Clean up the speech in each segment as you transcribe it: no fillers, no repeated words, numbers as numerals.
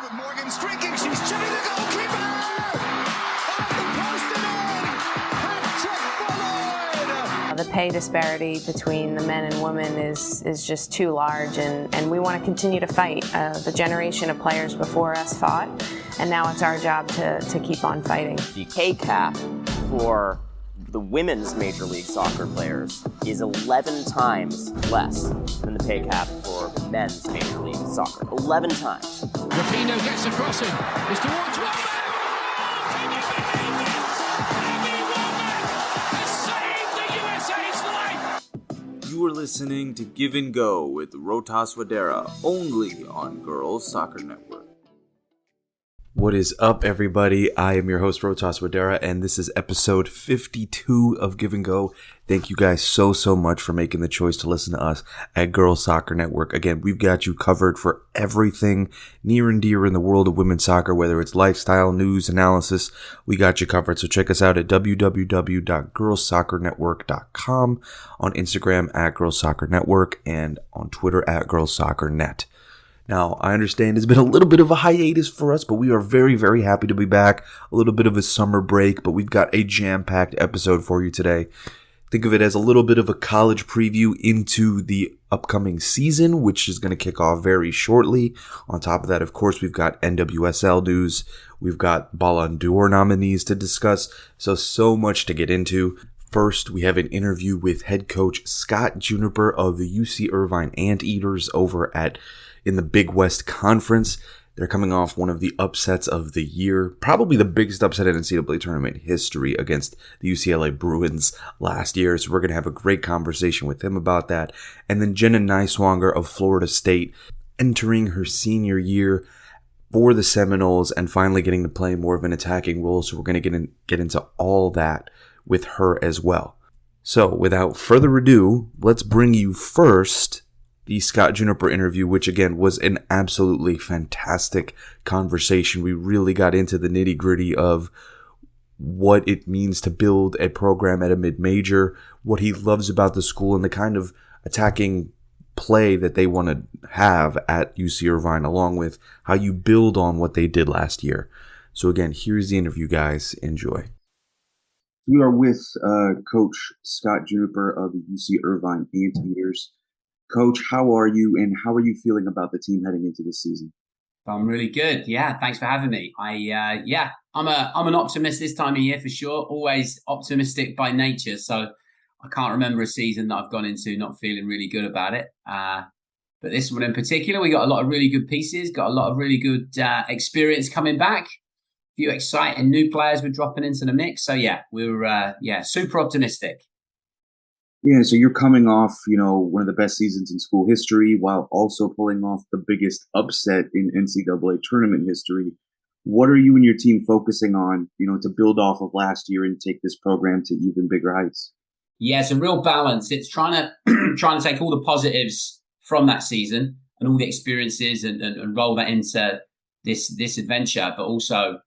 with Morgan streaking. She's chipping the goalkeeper. Off the post and in. Hat trick for Lloyd. The pay disparity between the men and women is just too large, and we want to continue to fight. The generation of players before us fought, and now it's our job to keep on fighting. The pay cap for the women's Major League Soccer players is 11 times less than the pay cap for men's Major League Soccer. 11 times. Rapinoe gets a crossing. It's towards Rodman. Can you believe this? Amy Rodman has saved the USA's life. You are listening to Give and Go with Rohtas Wadera, only on Girls Soccer Network. What is up, everybody? I am your host, Rohtas Wadera, and this is episode 52 of Give and Go. Thank you guys so much for making the choice to listen to us at Girls Soccer Network. Again, we've got you covered for everything near and dear in the world of women's soccer, whether it's lifestyle, news, analysis. We got you covered. So check us out at www.girlssoccernetwork.com, on Instagram at Girls Soccer Network, and on Twitter at Girls Soccer Net. Now, I understand it's been a little bit of a hiatus for us, but we are very happy to be back. A little bit of a summer break, but we've got a jam-packed episode for you today. Think of it as a little bit of a college preview into the upcoming season, which is going to kick off very shortly. On top of that, of course, we've got NWSL news. We've got Ballon D'Or nominees to discuss. So much to get into. First, we have an interview with head coach Scott Juniper of the UC Irvine Anteaters over in the Big West Conference. They're coming off one of the upsets of the year, probably the biggest upset in NCAA Tournament history against the UCLA Bruins last year. So we're going to have a great conversation with him about that. And then Jenna Nighswonger of Florida State entering her senior year for the Seminoles and finally getting to play more of an attacking role. So we're going to get into all that with her as well. So without further ado, let's bring you first the Scott Juniper interview, which again was an absolutely fantastic conversation. We really got into the nitty-gritty of what it means to build a program at a mid-major, what he loves about the school, and the kind of attacking play that they want to have at UC Irvine, along with how you build on what they did last year. So again, here's the interview, guys. Enjoy. We are with Coach Scott Juniper of the UC Irvine Anteaters. Coach, how are you, and how are you feeling about the team heading into this season? I'm really good. Yeah, thanks for having me. I'm an optimist this time of year for sure. Always optimistic by nature. So I can't remember a season that I've gone into not feeling really good about it. But this one in particular, we got a lot of really good pieces, got a lot of really good experience coming back. A few exciting new players were dropping into the mix. So yeah, we're super optimistic. Yeah, so you're coming off, one of the best seasons in school history while also pulling off the biggest upset in NCAA tournament history. What are you and your team focusing on, to build off of last year and take this program to even bigger heights? Yeah, it's a real balance. It's trying to take all the positives from that season and all the experiences and roll that into this adventure, but also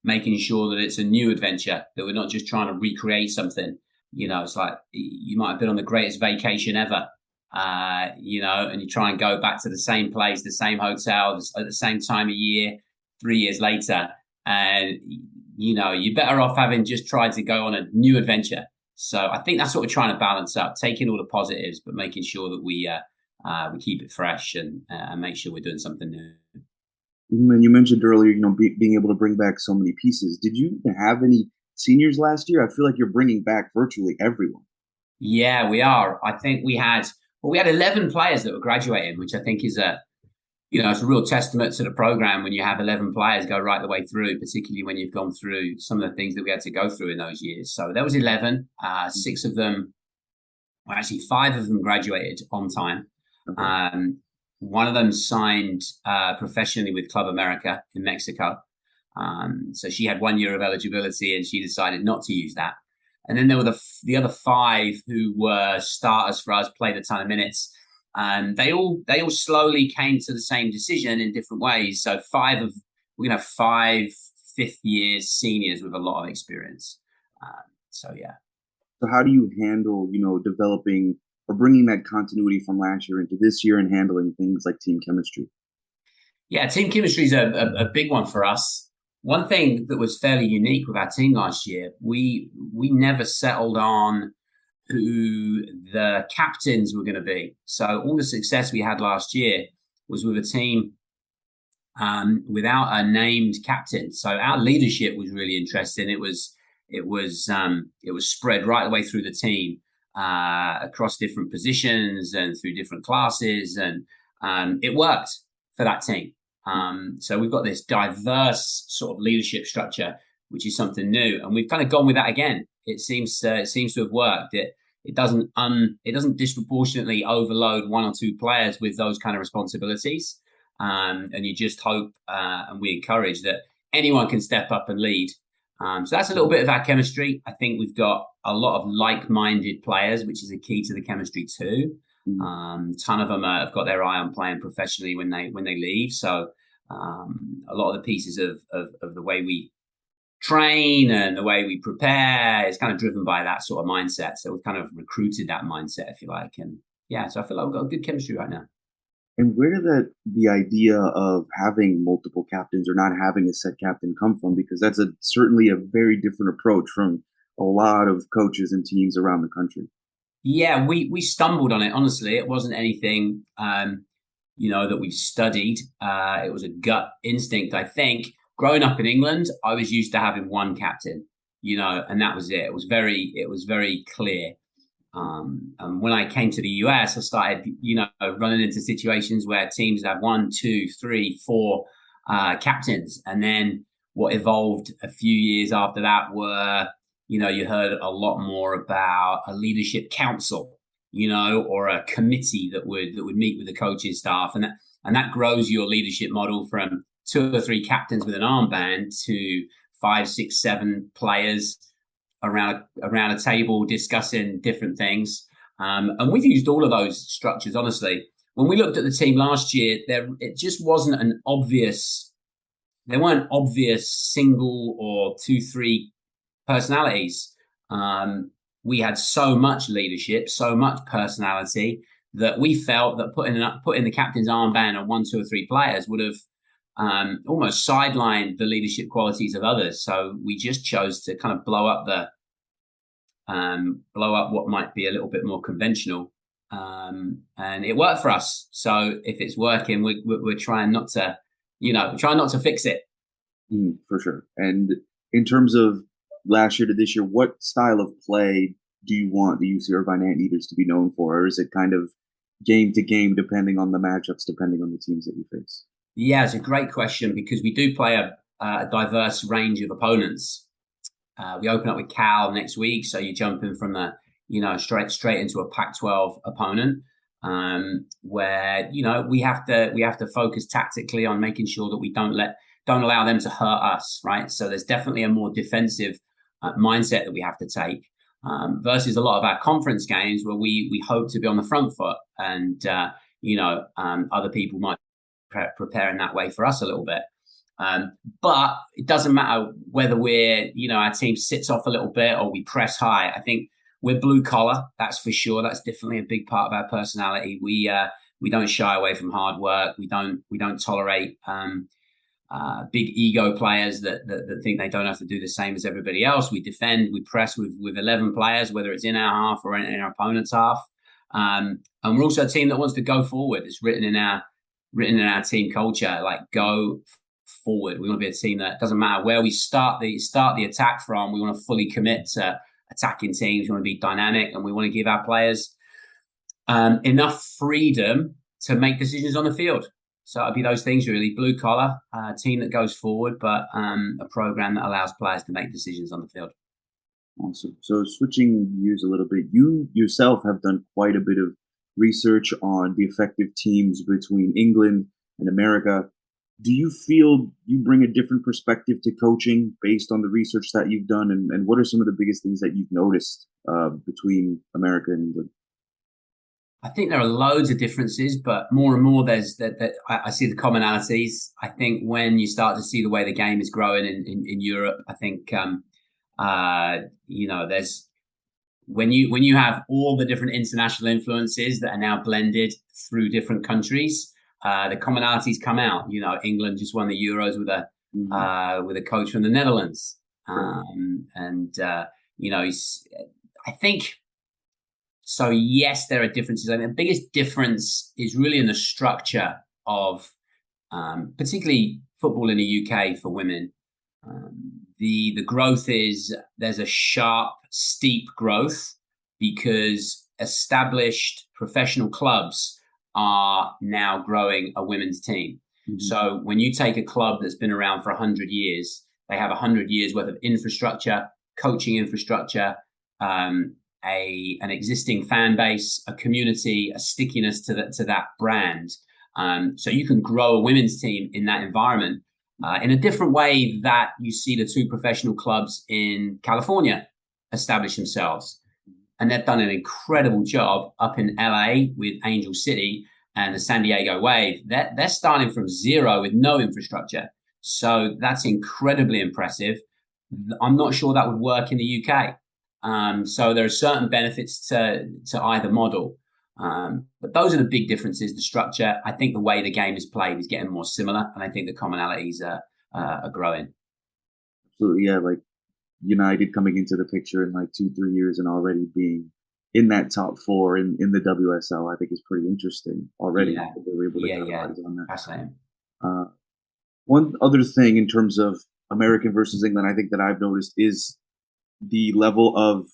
making sure that it's a new adventure, that we're not just trying to recreate something. It's like you might have been on the greatest vacation ever, and you try and go back to the same place, the same hotel at the same time of year, 3 years later. And, you're better off having just tried to go on a new adventure. So I think that's what we're trying to balance up, taking all the positives, but making sure that we keep it fresh and make sure we're doing something new. And you mentioned earlier, being able to bring back so many pieces. Did you have any seniors last year? I feel like you're bringing back virtually everyone. Yeah, we are. I think we had 11 players that were graduating, which I think is it's a real testament to the program when you have 11 players go right the way through, particularly when you've gone through some of the things that we had to go through in those years. So there was 11, 6 of them, well, actually 5 of them graduated on time. Okay. One of them signed professionally with Club America in Mexico. So she had 1 year of eligibility and she decided not to use that. And then there were the other 5 who were starters for us, played a ton of minutes. And they all slowly came to the same decision in different ways. So we're going to have 5 fifth-year seniors with a lot of experience. So how do you handle, developing or bringing that continuity from last year into this year and handling things like team chemistry? Yeah, team chemistry is a big one for us. One thing that was fairly unique with our team last year, we never settled on who the captains were going to be. So all the success we had last year was with a team without a named captain. So our leadership was really interesting. It was spread right the way through the team across different positions and through different classes, and it worked for that team. So we've got this diverse sort of leadership structure, which is something new, and we've kind of gone with that again. It seems to have worked. It doesn't disproportionately overload one or two players with those kind of responsibilities. And you just hope and we encourage that anyone can step up and lead. So that's a little bit of our chemistry. I think we've got a lot of like-minded players, which is a key to the chemistry too. Ton of them have got their eye on playing professionally when they leave. So a lot of the pieces of the way we train and the way we prepare is kind of driven by that sort of mindset. So we've kind of recruited that mindset, if you like. And yeah, so I feel like we've got good chemistry right now. And where did the idea of having multiple captains or not having a set captain come from? Because that's certainly a very different approach from a lot of coaches and teams around the country. Yeah, we stumbled on it. Honestly, it wasn't anything, that we've studied. It was a gut instinct, I think. Growing up in England, I was used to having one captain, and that was it. It was very clear. And when I came to the US, I started, running into situations where teams have 1, 2, 3, 4 captains. And then what evolved a few years after that were, you heard a lot more about a leadership council, or a committee that would meet with the coaching staff. And that grows your leadership model from 2 or 3 captains with an armband to 5, 6, 7 players around a table discussing different things. And we've used all of those structures, honestly. When we looked at the team last year, it just wasn't there weren't obvious single or 2, 3 personalities. We had so much leadership, so much personality that we felt that putting the captain's armband on 1, 2, or 3 players would have almost sidelined the leadership qualities of others. So we just chose to kind of blow up what might be a little bit more conventional, and it worked for us. So if it's working, we're trying not to fix it. For sure. And in terms of last year to this year, what style of play do you want the UC Irvine Anteaters to be known for, or is it kind of game to game, depending on the matchups, depending on the teams that you face? Yeah, it's a great question because we do play a diverse range of opponents. We open up with Cal next week, so you're jumping from straight into a Pac-12 opponent, where we have to focus tactically on making sure that we don't allow them to hurt us, right? So there's definitely a more defensive mindset that we have to take, versus a lot of our conference games where we hope to be on the front foot, and other people might prepare in that way for us a little bit. But it doesn't matter whether our team sits off a little bit or we press high. I think we're blue collar, that's for sure. That's definitely a big part of our personality. We don't shy away from hard work. We don't tolerate big ego players that think they don't have to do the same as everybody else. We defend, we press with 11 players, whether it's in our half or in our opponent's half. And we're also a team that wants to go forward. It's written in our team culture, like go forward. We want to be a team that doesn't matter where we start the attack from. We want to fully commit to attacking teams. We want to be dynamic, and we want to give our players enough freedom to make decisions on the field. So it'll be those things really: blue collar, team that goes forward, but a program that allows players to make decisions on the field. Awesome. So switching gears a little bit, you yourself have done quite a bit of research on the effective teams between England and America. Do you feel you bring a different perspective to coaching based on the research that you've done? And what are some of the biggest things that you've noticed between America and England? I think there are loads of differences, but more and more there's that I see the commonalities. I think when you start to see the way the game is growing in Europe, I think there's when you have all the different international influences that are now blended through different countries, the commonalities come out. You know, England just won the Euros with a coach from the Netherlands, you know, I think. So yes, there are differences. I mean, the biggest difference is really in the structure of, particularly football in the UK for women. The growth there's a sharp, steep growth because established professional clubs are now growing a women's team. Mm-hmm. So when you take a club that's been around for 100 years, they have 100 years worth of infrastructure, coaching infrastructure, an existing fan base, a community, a stickiness to that brand. So you can grow a women's team in that environment in a different way that you see the two professional clubs in California establish themselves. And they've done an incredible job up in LA with Angel City and the San Diego Wave. They're starting from zero with no infrastructure. So that's incredibly impressive. I'm not sure that would work in the UK. So there are certain benefits to either model. But those are the big differences. The structure, I think the way the game is played is getting more similar. And I think the commonalities are growing. Absolutely. Yeah. Like United coming into the picture in like 2-3 years and already being in that top four in the WSL, I think is pretty interesting already. Yeah. They were able to capitalize on that. Fascinating. One other thing in terms of American versus England, I think that I've noticed is the level of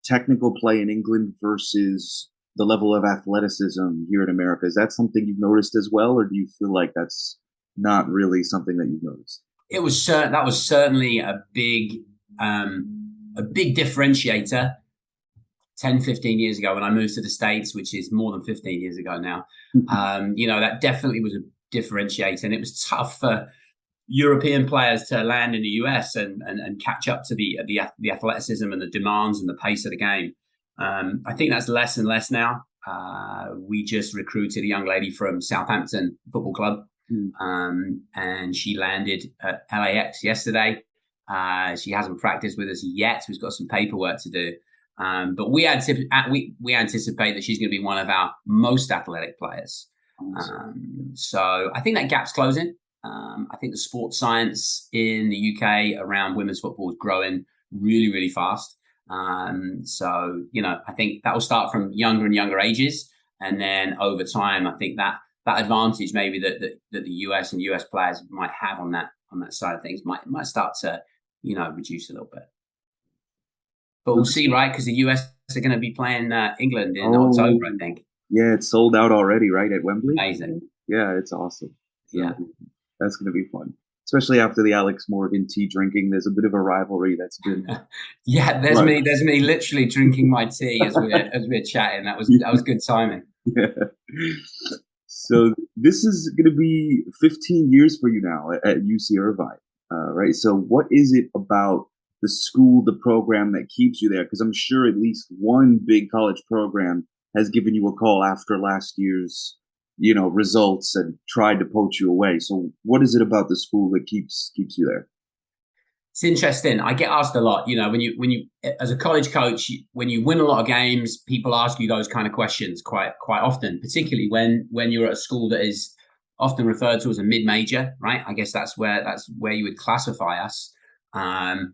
technical play in England versus the level of athleticism here in America. Is that something you've noticed as well, or do you feel like that's not really something that you've noticed? That was certainly a big differentiator 10, 15 years ago when I moved to the States, which is more than 15 years ago now. You know, that definitely was a differentiator, and it was tough for European players to land in the US and catch up to the athleticism and the demands and the pace of the game. I think that's less and less now. We just recruited a young lady from Southampton Football Club, and she landed at LAX yesterday. She hasn't practiced with us yet. We've got some paperwork to do. But we anticipate that she's going to be one of our most athletic players. So I think that gap's closing. I think the sports science in the UK around women's football is growing really, really fast. So, you know, I think that will start from younger and younger ages. And then over time, I think that advantage maybe that the US and US players might have on that side of things might start to, you know, reduce a little bit. But we'll see, right? Because the US are going to be playing England in October, I think. Yeah, it's sold out already, right, at Wembley? Amazing. Yeah, it's awesome. Yeah. That's going to be fun. Especially after the Alex Morgan tea drinking. There's a bit of a rivalry that's been... Yeah, there's me literally drinking my tea as we're chatting. That was good timing. Yeah. So this is going to be 15 years for you now at UC Irvine, right? So what is it about the school, the program that keeps you there? Because I'm sure at least one big college program has given you a call after last year's, you know, results and tried to poach you away. So what is it about the school that keeps you there? It's interesting. I get asked a lot, you know, when you as a college coach, when you win a lot of games, people ask you those kind of questions quite often, particularly when you're at a school that is often referred to as a mid-major, right? I guess that's where you would classify us. I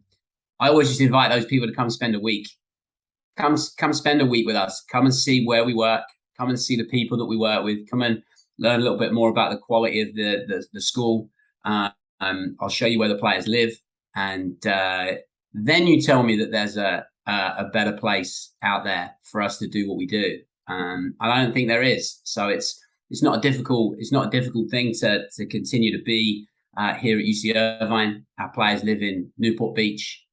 always just invite those people to come spend a week. Come spend a week with us. Come and see where we work. Come and see the people that we work with. Come and learn a little bit more about the quality of the school. I'll show you where the players live. And then you tell me that there's a better place out there for us to do what we do. And I don't think there is. So it's not a difficult thing to continue to be here at UC Irvine. Our players live in Newport Beach.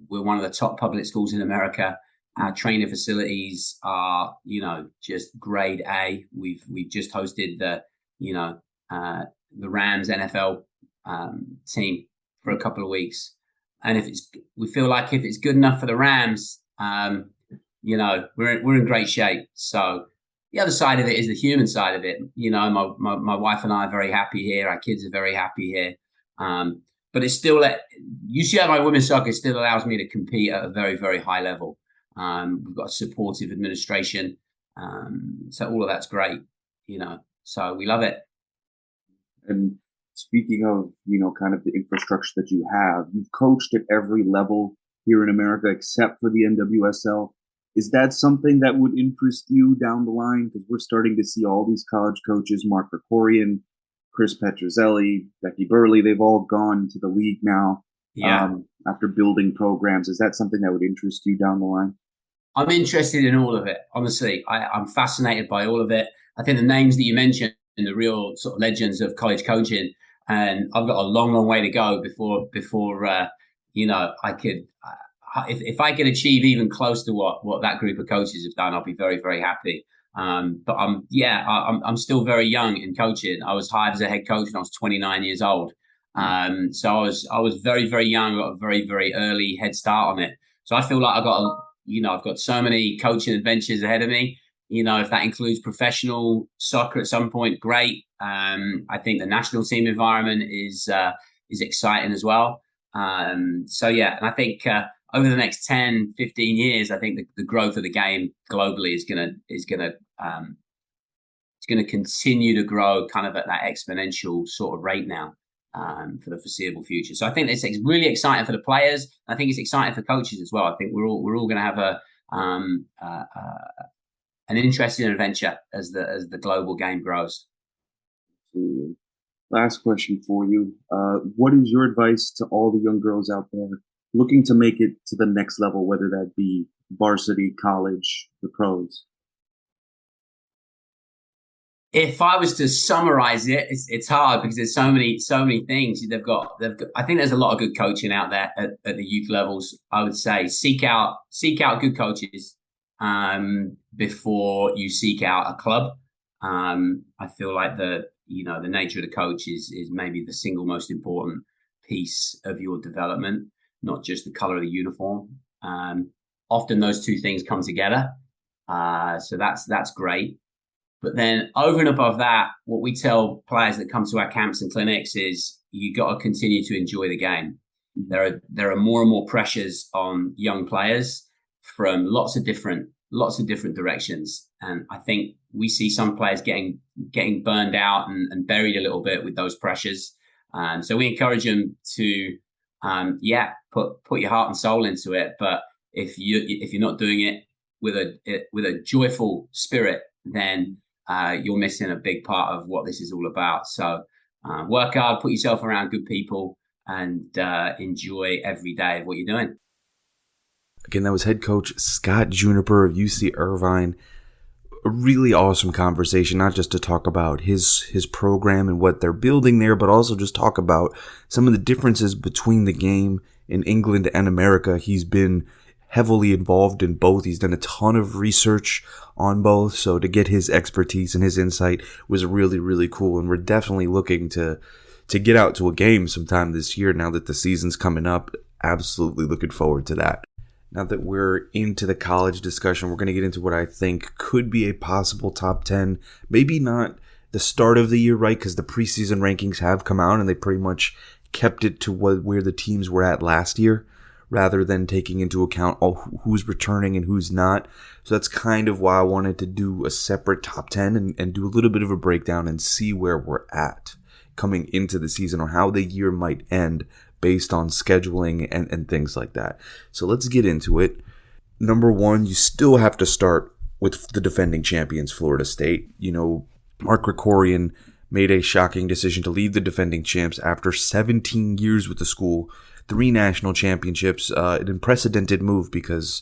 We're one of the top public schools in America. Our training facilities are, you know, just grade A. We've just hosted the Rams NFL team for a couple of weeks, and we feel like if it's good enough for the Rams, you know, we're in great shape. So the other side of it is the human side of it. You know, my wife and I are very happy here. Our kids are very happy here. But it's still UC Irvine women's soccer still allows me to compete at a very, very high level. We've got a supportive administration. So all of that's great, you know. So we love it. And speaking of, kind of the infrastructure that you have, you've coached at every level here in America except for the NWSL. Is that something that would interest you down the line? Because we're starting to see all these college coaches, Mark Krikorian, Chris Petruzzelli, Becky Burley, they've all gone to the league now. Yeah. After building programs. Is that something that would interest you down the line? I'm interested in all of it, honestly. I'm fascinated by all of it. I think the names that you mentioned and the real sort of legends of college coaching, and I've got a long, long way to go before I could, if I could achieve even close to what that group of coaches have done, I'll be very, very happy. But I'm still very young in coaching. I was hired as a head coach when I was 29 years old. So I was very, very young, got a very, very early head start on it. So I feel like I've got so many coaching adventures ahead of me. If that includes professional soccer at some point, great. I think the national team environment is exciting as well. And I think over the next 10, 15 years, I think the growth of the game globally is going to continue to grow kind of at that exponential sort of rate now. For the foreseeable future. So I think it's really exciting for the players. I think it's exciting for coaches as well. I think we're all going to have an interesting adventure as the global game grows. Absolutely. Last question for you. What is your advice to all the young girls out there looking to make it to the next level, whether that be varsity, college, the pros? If I was to summarize it, it's hard because there's so many things they've got. I think there's a lot of good coaching out there at the youth levels. I would say seek out good coaches before you seek out a club. I feel like the nature of the coach is maybe the single most important piece of your development, not just the color of the uniform. Often those two things come together, so that's great. But then over and above that, what we tell players that come to our camps and clinics is you got to continue to enjoy the game. There are more and more pressures on young players from lots of different directions. And I think we see some players getting burned out and buried a little bit with those pressures. So we encourage them to, put your heart and soul into it. But if you're not doing it with a joyful spirit, then you're missing a big part of what this is all about. So work hard, put yourself around good people, and enjoy every day of what you're doing. Again, that was head coach Scott Juniper of UC Irvine. A really awesome conversation, not just to talk about his program and what they're building there, but also just talk about some of the differences between the game in England and America. He's been heavily involved in both. He's done a ton of research on both. So to get his expertise and his insight was really, really cool. And we're definitely looking to get out to a game sometime this year now that the season's coming up. Absolutely looking forward to that. Now that we're into the college discussion, we're going to get into what I think could be a possible top 10. Maybe not the start of the year, right? Because the preseason rankings have come out and they pretty much kept it to where the teams were at last year, rather than taking into account who's returning and who's not. So that's kind of why I wanted to do a separate top 10 and do a little bit of a breakdown and see where we're at coming into the season or how the year might end based on scheduling and things like that. So let's get into it. Number one, you still have to start with the defending champions, Florida State. Mark Krikorian made a shocking decision to leave the defending champs after 17 years with the school, 3 national championships, an unprecedented move because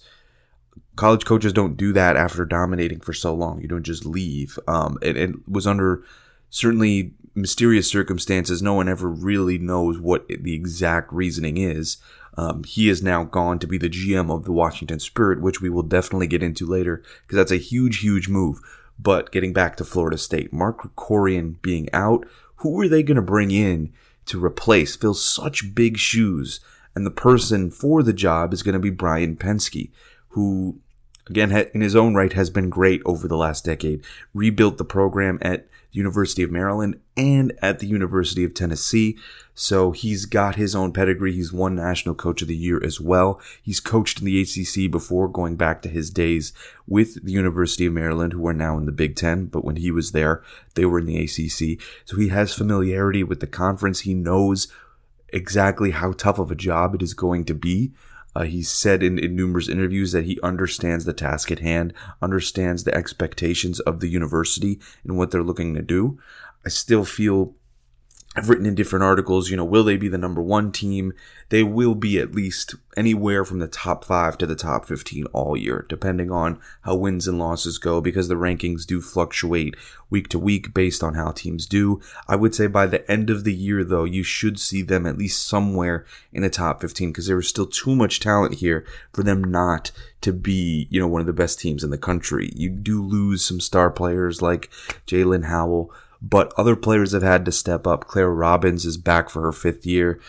college coaches don't do that after dominating for so long. You don't just leave. It was under certainly mysterious circumstances. No one ever really knows what the exact reasoning is. He is now gone to be the GM of the Washington Spirit, which we will definitely get into later because that's a huge, huge move. But getting back to Florida State, Mark Krikorian being out, who are they going to bring in to replace, fill such big shoes? And the person for the job is going to be Brian Pensky, who, again, in his own right, has been great over the last decade. Rebuilt the program at University of Maryland and at the University of Tennessee. So he's got his own pedigree. He's won National Coach of the Year as well. He's coached in the ACC before, going back to his days with the University of Maryland, who are now in the Big Ten. But when he was there, they were in the ACC. So he has familiarity with the conference. He knows exactly how tough of a job it is going to be. He's said in numerous interviews that he understands the task at hand, understands the expectations of the university and what they're looking to do. I still feel, I've written in different articles, will they be the number one team? They will be at least anywhere from the top 5 to the top 15 all year, depending on how wins and losses go, because the rankings do fluctuate week to week based on how teams do. I would say by the end of the year, though, you should see them at least somewhere in the top 15, because there is still too much talent here for them not to be, one of the best teams in the country. You do lose some star players like Jalen Howell, but other players have had to step up. Claire Robbins is back for her 5th year.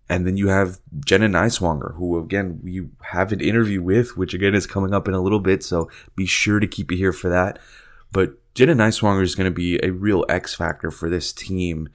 And then you have Jenna Nighswonger, who, again, we have an interview with, which, again, is coming up in a little bit. So be sure to keep it here for that. But Jenna Nighswonger is going to be a real X factor for this team.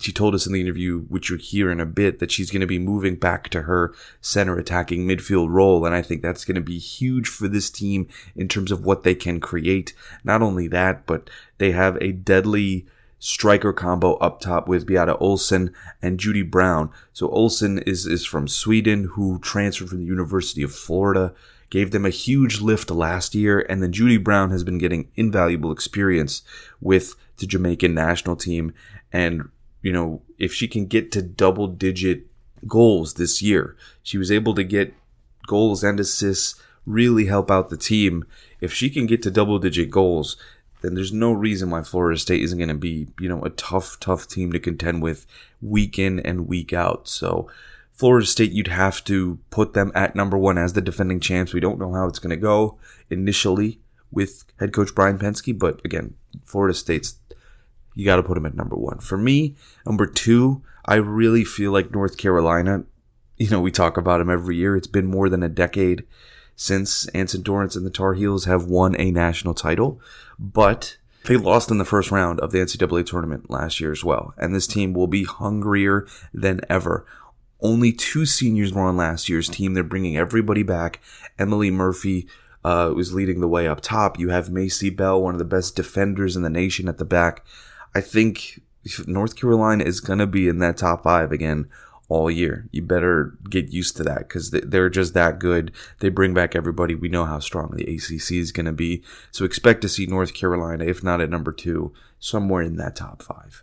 She told us in the interview, which you'll hear in a bit, that she's going to be moving back to her center attacking midfield role. And I think that's going to be huge for this team in terms of what they can create. Not only that, but they have a deadly striker combo up top with Beata Olsen and Judy Brown. So Olsen is from Sweden, who transferred from the University of Florida, gave them a huge lift last year. And then Judy Brown has been getting invaluable experience with the Jamaican national team. And if she can get to double-digit goals this year, she was able to get goals and assists, really help out the team. If she can get to double-digit goals, then there's no reason why Florida State isn't going to be, a tough team to contend with week in and week out. So Florida State, you'd have to put them at number 1 as the defending champs. We don't know how it's going to go initially with head coach Brian Pensky, but again, Florida State's, you got to put them at number 1. For me, number 2, I really feel like North Carolina. We talk about them every year. It's been more than a decade since Anson Dorrance and the Tar Heels have won a national title, but they lost in the first round of the NCAA Tournament last year as well. And this team will be hungrier than ever. Only 2 seniors were on last year's team. They're bringing everybody back. Emily Murphy was leading the way up top. You have Macy Bell, one of the best defenders in the nation, at the back. I think North Carolina is going to be in that top 5 again all year. You better get used to that, because they're just that good. They bring back everybody. We know how strong the ACC is going to be. So expect to see North Carolina, if not at number 2, somewhere in that top 5.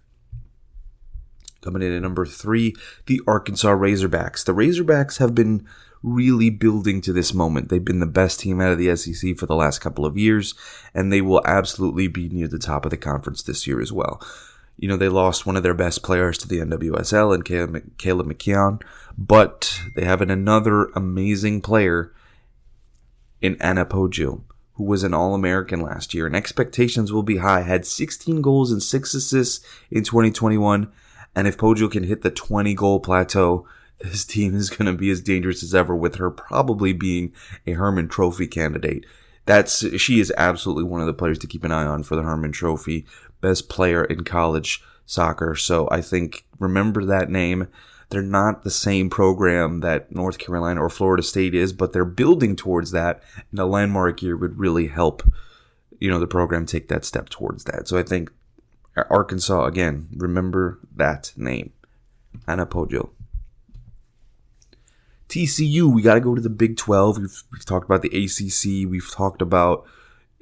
Coming in at number 3, the Arkansas Razorbacks. The Razorbacks have been really building to this moment. They've been the best team out of the SEC for the last couple of years, and they will absolutely be near the top of the conference this year as well. They lost one of their best players to the NWSL in Kayla McKeown, but they have another amazing player in Anna Poggio, who was an All-American last year, and expectations will be high. Had 16 goals and 6 assists in 2021, and if Poggio can hit the 20-goal plateau, this team is going to be as dangerous as ever, with her probably being a Hermann Trophy candidate. She is absolutely one of the players to keep an eye on for the Hermann Trophy, best player in college soccer. So I think, remember that name. They're not the same program that North Carolina or Florida State is, but they're building towards that, and a landmark year would really help, the program take that step towards that. So I think Arkansas, again, remember that name, Anna Poggio. TCU, we got to go to the Big 12. We've talked about the ACC. We've talked about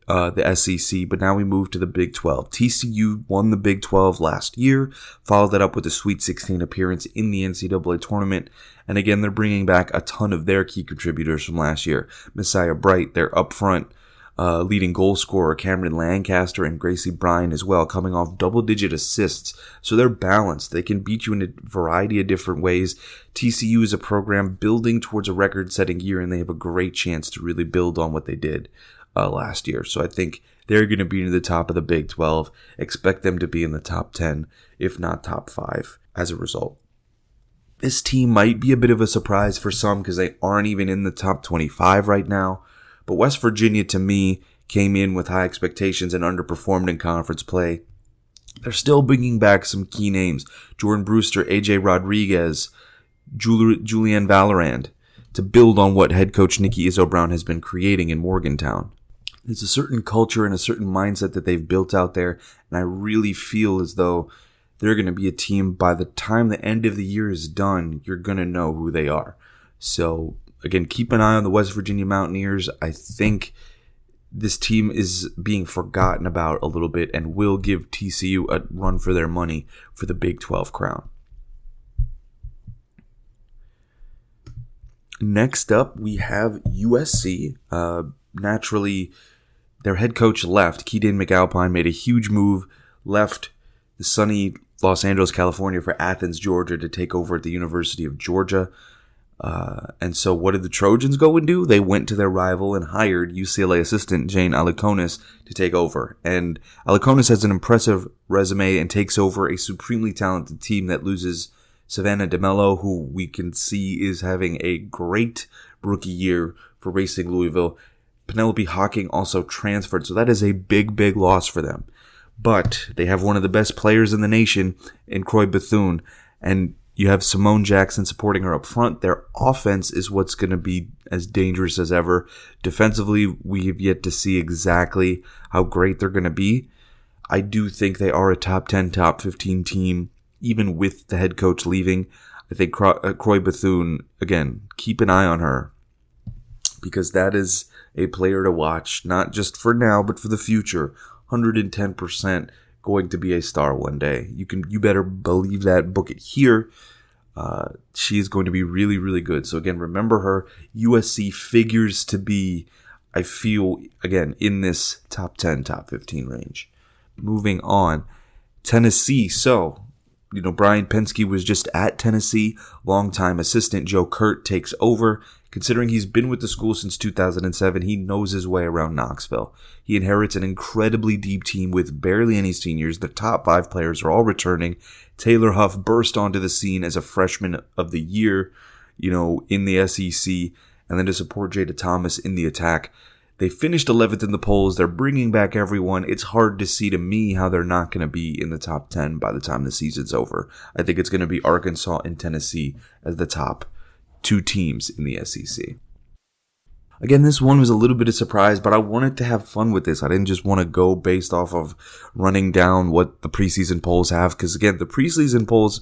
the SEC, but now we move to the Big 12. TCU won the Big 12 last year, followed that up with a Sweet 16 appearance in the NCAA Tournament. And again, they're bringing back a ton of their key contributors from last year. Messiah Bright, their up front leading goal scorer, Cameron Lancaster, and Gracie Bryan as well, coming off double-digit assists. So they're balanced. They can beat you in a variety of different ways. TCU is a program building towards a record-setting year, and they have a great chance to really build on what they did last year. So I think they're going to be near the top of the Big 12. Expect them to be in the top 10, if not top 5, as a result. This team might be a bit of a surprise for some because they aren't even in the top 25 right now. But West Virginia, to me, came in with high expectations and underperformed in conference play, they're still bringing back some key names. Jordan Brewster, AJ Rodriguez, Julianne Valorand, to build on what head coach Nikki Izzo-Brown has been creating in Morgantown. There's a certain culture and a certain mindset that they've built out there, and I really feel as though they're going to be a team, by the time the end of the year is done, you're going to know who they are. So, again, keep an eye on the West Virginia Mountaineers. I think this team is being forgotten about a little bit and will give TCU a run for their money for the Big 12 crown. Next up, we have USC. Naturally, their head coach left. Keaton McAlpine made a huge move, left the sunny Los Angeles, California for Athens, Georgia to take over at the University of Georgia. And so what did the Trojans go and do? They went to their rival and hired UCLA assistant Jane Aliconis to take over. And Aliconis has an impressive resume and takes over a supremely talented team that loses Savannah DeMello, who we can see is having a great rookie year for Racing Louisville. Penelope Hawking also transferred, so that is a big, big loss for them. But they have one of the best players in the nation in Croy Bethune, and you have Simone Jackson supporting her up front. Their offense is what's going to be as dangerous as ever. Defensively, we have yet to see exactly how great they're going to be. I do think they are a top 10, top 15 team, even with the head coach leaving. I think Croy Bethune, again, keep an eye on her, because that is a player to watch, not just for now, but for the future. 110% going to be a star one day. You better believe that. Book it here. She is going to be really, really good. So again, remember her. USC figures to be, I feel, again, in this top 10, top 15 range. Moving on. Tennessee. So, Brian Pensky was just at Tennessee. Longtime assistant Joe Kurt takes over. Considering he's been with the school since 2007, he knows his way around Knoxville. He inherits an incredibly deep team with barely any seniors. The top 5 players are all returning. Taylor Huff burst onto the scene as a freshman of the year, in the SEC, and then to support Jada Thomas in the attack. They finished 11th in the polls. They're bringing back everyone. It's hard to see to me how they're not going to be in the top 10 by the time the season's over. I think it's going to be Arkansas and Tennessee as the top 2 teams in the SEC. Again, this one was a little bit of surprise, but I wanted to have fun with this. I didn't just want to go based off of running down what the preseason polls have, because again, the preseason polls,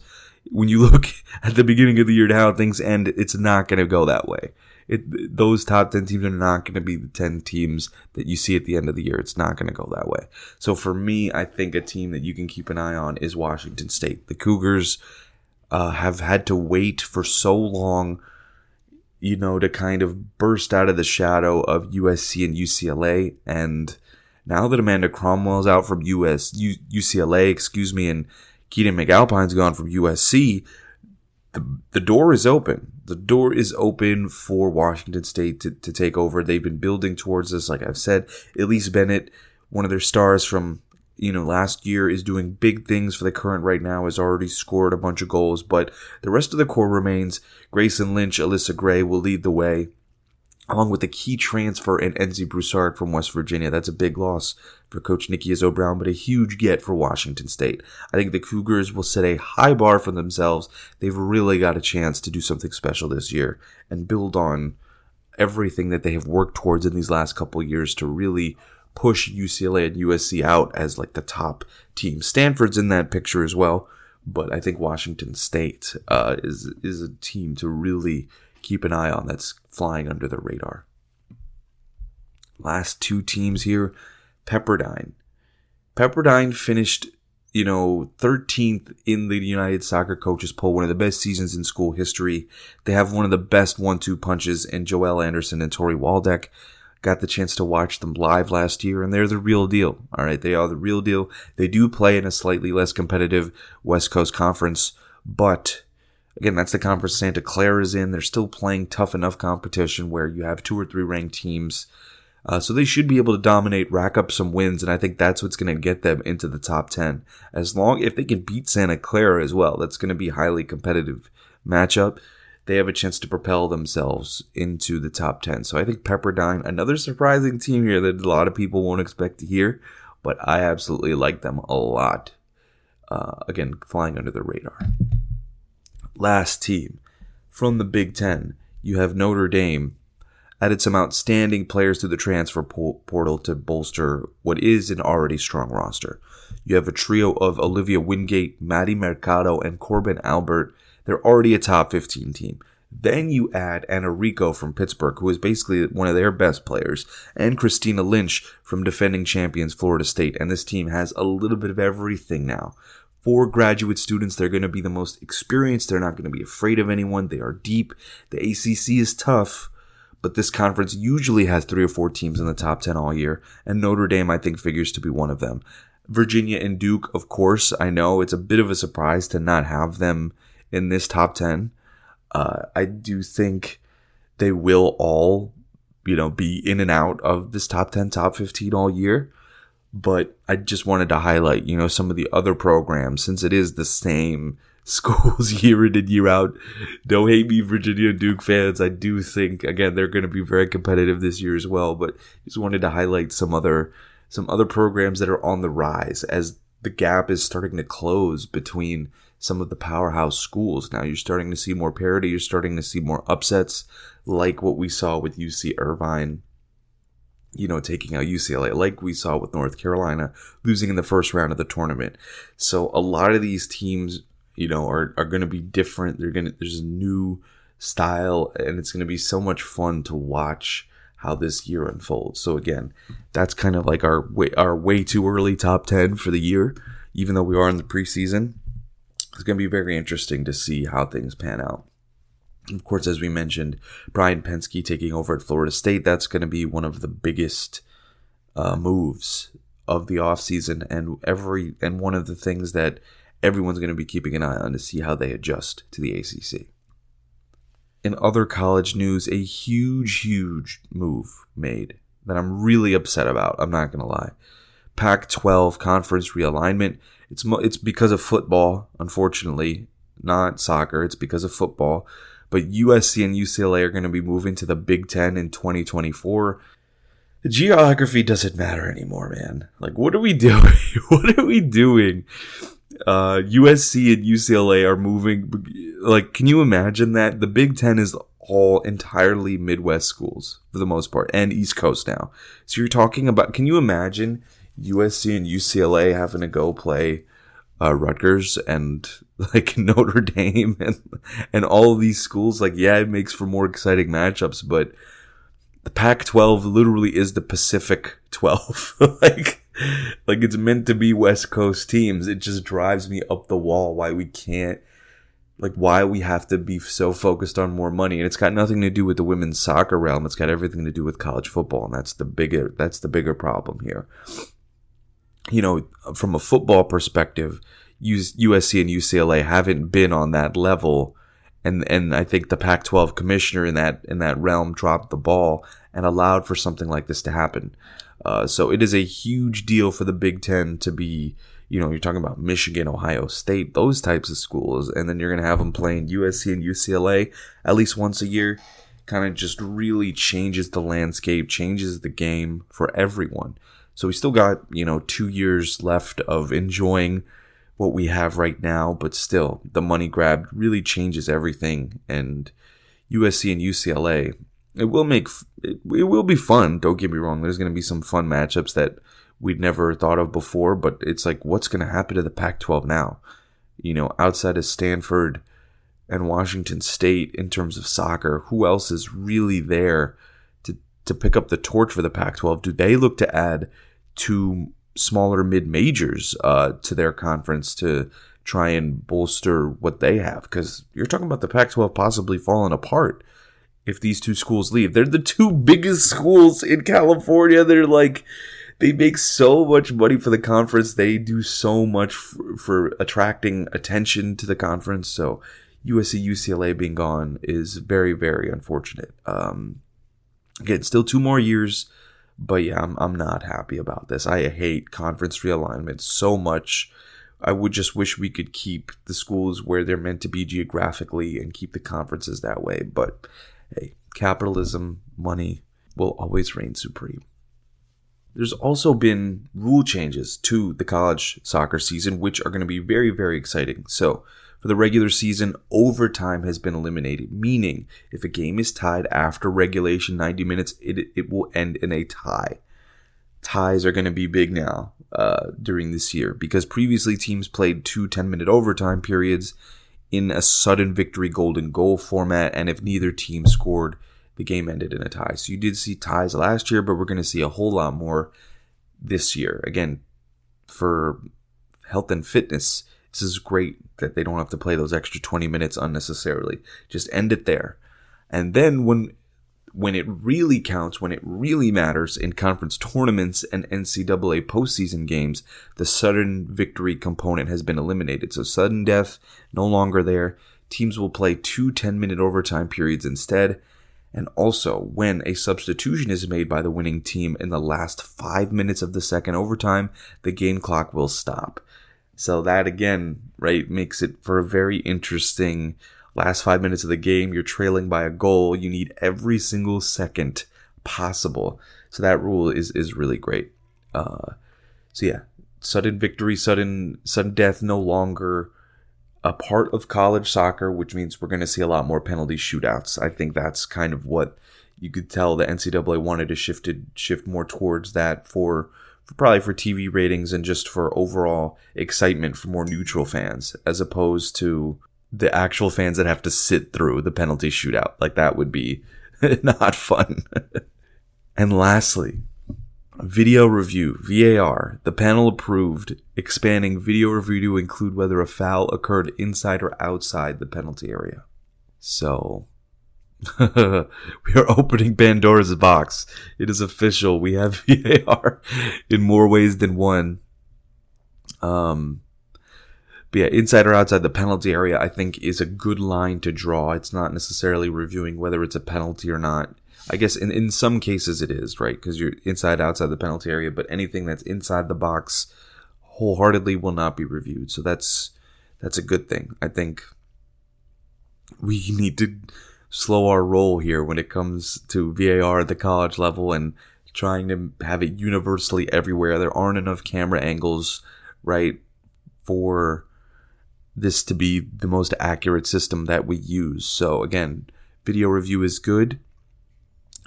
when you look at the beginning of the year to how things end, it's not going to go that way. Those top 10 teams are not going to be the 10 teams that you see at the end of the year. It's not going to go that way. So for me, I think a team that you can keep an eye on is Washington State. The Cougars have had to wait for so long, to kind of burst out of the shadow of USC and UCLA. And now that Amanda Cromwell's out from UCLA, and Keaton McAlpine's gone from USC, the door is open. The door is open for Washington State to take over. They've been building towards this, like I've said. Elise Bennett, one of their stars from last year, is doing big things for the Current right now, has already scored a bunch of goals, but the rest of the core remains. Grayson Lynch, Alyssa Gray will lead the way, along with the key transfer in Enzi Broussard from West Virginia. That's a big loss for Coach Nikki Izzo-Brown, but a huge get for Washington State. I think the Cougars will set a high bar for themselves. They've really got a chance to do something special this year and build on everything that they have worked towards in these last couple of years to really push UCLA and USC out as like the top team. Stanford's in that picture as well, but I think Washington State is a team to really keep an eye on that's flying under the radar. Last 2 teams here, Pepperdine. Pepperdine finished, 13th in the United Soccer Coaches poll, one of the best seasons in school history. They have one of the best 1-2 punches in Joelle Anderson and Tori Waldeck. Got the chance to watch them live last year, and they're the real deal. All right, they are the real deal. They do play in a slightly less competitive West Coast conference, but again, that's the conference Santa Clara is in. They're still playing tough enough competition where you have 2 or 3 ranked teams. So they should be able to dominate, rack up some wins, and I think that's what's going to get them into the top 10. If they can beat Santa Clara as well, that's going to be a highly competitive matchup. they have a chance to propel themselves into the top 10. So I think Pepperdine, another surprising team here that a lot of people won't expect to hear, but I absolutely like them a lot. Again, flying under the radar. Last team from the Big Ten, you have Notre Dame. Added some outstanding players to the transfer portal to bolster what is an already strong roster. You have a trio of Olivia Wingate, Maddie Mercado, and Corbin Albert. They're already a top 15 team. Then you add Anna Rico from Pittsburgh, who is basically one of their best players, and Christina Lynch from defending champions Florida State. And this team has a little bit of everything now. 4 graduate students, they're going to be the most experienced. They're not going to be afraid of anyone. They are deep. The ACC is tough, but this conference usually has 3 or 4 teams in the top 10 all year, and Notre Dame, I think, figures to be one of them. Virginia and Duke, of course, I know it's a bit of a surprise to not have them in this top 10. I do think they will all, be in and out of this top 10, top 15 all year. But I just wanted to highlight, some of the other programs, since it is the same schools year in and year out. Don't hate me, Virginia and Duke fans. I do think, again, they're going to be very competitive this year as well. But just wanted to highlight some other programs that are on the rise as the gap is starting to close between some of the powerhouse schools. Now you're starting to see more parity. You're starting to see more upsets, like what we saw with UC Irvine, taking out UCLA, like we saw with North Carolina losing in the first round of the tournament. So a lot of these teams, are going to be different. There's a new style, and it's going to be so much fun to watch how this year unfolds. So again, that's kind of like our way too early top 10 for the year, even though we are in the preseason. It's going to be very interesting to see how things pan out. Of course, as we mentioned, Brian Pensky taking over at Florida State, that's going to be one of the biggest moves of the offseason, and one of the things that everyone's going to be keeping an eye on to see how they adjust to the ACC. In other college news, a huge move made that I'm really upset about. I'm not going to lie. Pac-12 conference realignment. It's because of football, unfortunately, not soccer. It's because of football. But USC and UCLA are going to be moving to the Big Ten in 2024. The geography doesn't matter anymore, man. Like, what are we doing? What are we doing? USC and UCLA are moving. Like, can you imagine that? The Big Ten is all entirely Midwest schools for the most part, and East Coast now. So you're talking about, can you imagine USC and UCLA having to go play Rutgers and like Notre Dame and all of these schools? Like, yeah, it makes for more exciting matchups, but the Pac-12 literally is the Pacific 12. like it's meant to be West Coast teams. It just drives me up the wall why we have to be so focused on more money. And it's got nothing to do with the women's soccer realm. It's got everything to do with college football, and that's the bigger problem here. From a football perspective, USC and UCLA haven't been on that level, and I think the Pac-12 commissioner in that realm dropped the ball and allowed for something like this to happen. So it is a huge deal for the Big Ten to be, you're talking about Michigan, Ohio State, those types of schools, and then you're going to have them playing USC and UCLA at least once a year. Kind of just really changes the landscape, changes the game for everyone. So we still got, 2 years left of enjoying what we have right now, but still, the money grab really changes everything. And USC and UCLA, it will be fun. Don't get me wrong. There's going to be some fun matchups that we'd never thought of before, but it's like, what's going to happen to the Pac-12 now? Outside of Stanford and Washington State in terms of soccer, who else is really there to pick up the torch for the Pac-12? Do they look to add 2 smaller mid-majors to their conference to try and bolster what they have? Because you're talking about the Pac-12 possibly falling apart if these 2 schools leave. They're the 2 biggest schools in California. They make so much money for the conference. They do so much for attracting attention to the conference. So USC, UCLA being gone is very, very unfortunate. Again, still 2 more years, but yeah, I'm not happy about this. I hate conference realignment so much. I would just wish we could keep the schools where they're meant to be geographically and keep the conferences that way. But hey, capitalism, money will always reign supreme. There's also been rule changes to the college soccer season, which are going to be very, very exciting. So for the regular season, overtime has been eliminated, meaning if a game is tied after regulation 90 minutes, it will end in a tie. Ties are going to be big now during this year because previously teams played 2 10-minute overtime periods in a sudden victory golden goal format, and if neither team scored, the game ended in a tie. So you did see ties last year, but we're going to see a whole lot more this year. Again, for health and fitness, this is great that they don't have to play those extra 20 minutes unnecessarily. Just end it there. And then when it really counts, when it really matters in conference tournaments and NCAA postseason games, the sudden victory component has been eliminated. So sudden death, no longer there. Teams will play 2 10-minute overtime periods instead. And also, when a substitution is made by the winning team in the last 5 minutes of the second overtime, the game clock will stop. So that, again, right, makes it for a very interesting last 5 minutes of the game. You're trailing by a goal. You need every single second possible. So that rule is really great. So yeah, sudden victory, sudden death, no longer a part of college soccer, which means we're going to see a lot more penalty shootouts. I think that's kind of what you could tell the NCAA wanted to shift more towards that for probably for TV ratings and just for overall excitement for more neutral fans, as opposed to the actual fans that have to sit through the penalty shootout. Like, that would be not fun. And lastly, video review, VAR. The panel approved expanding video review to include whether a foul occurred inside or outside the penalty area. So, we are opening Pandora's box. It is official. We have VAR in more ways than one. But yeah, inside or outside the penalty area, I think, is a good line to draw. It's not necessarily reviewing whether it's a penalty or not. I guess in some cases it is, right? Because you're inside, outside the penalty area, but anything that's inside the box wholeheartedly will not be reviewed. So that's a good thing. I think we need to slow our roll here when it comes to VAR at the college level and trying to have it universally everywhere. There aren't enough camera angles, right, for this to be the most accurate system that we use. So again, video review is good,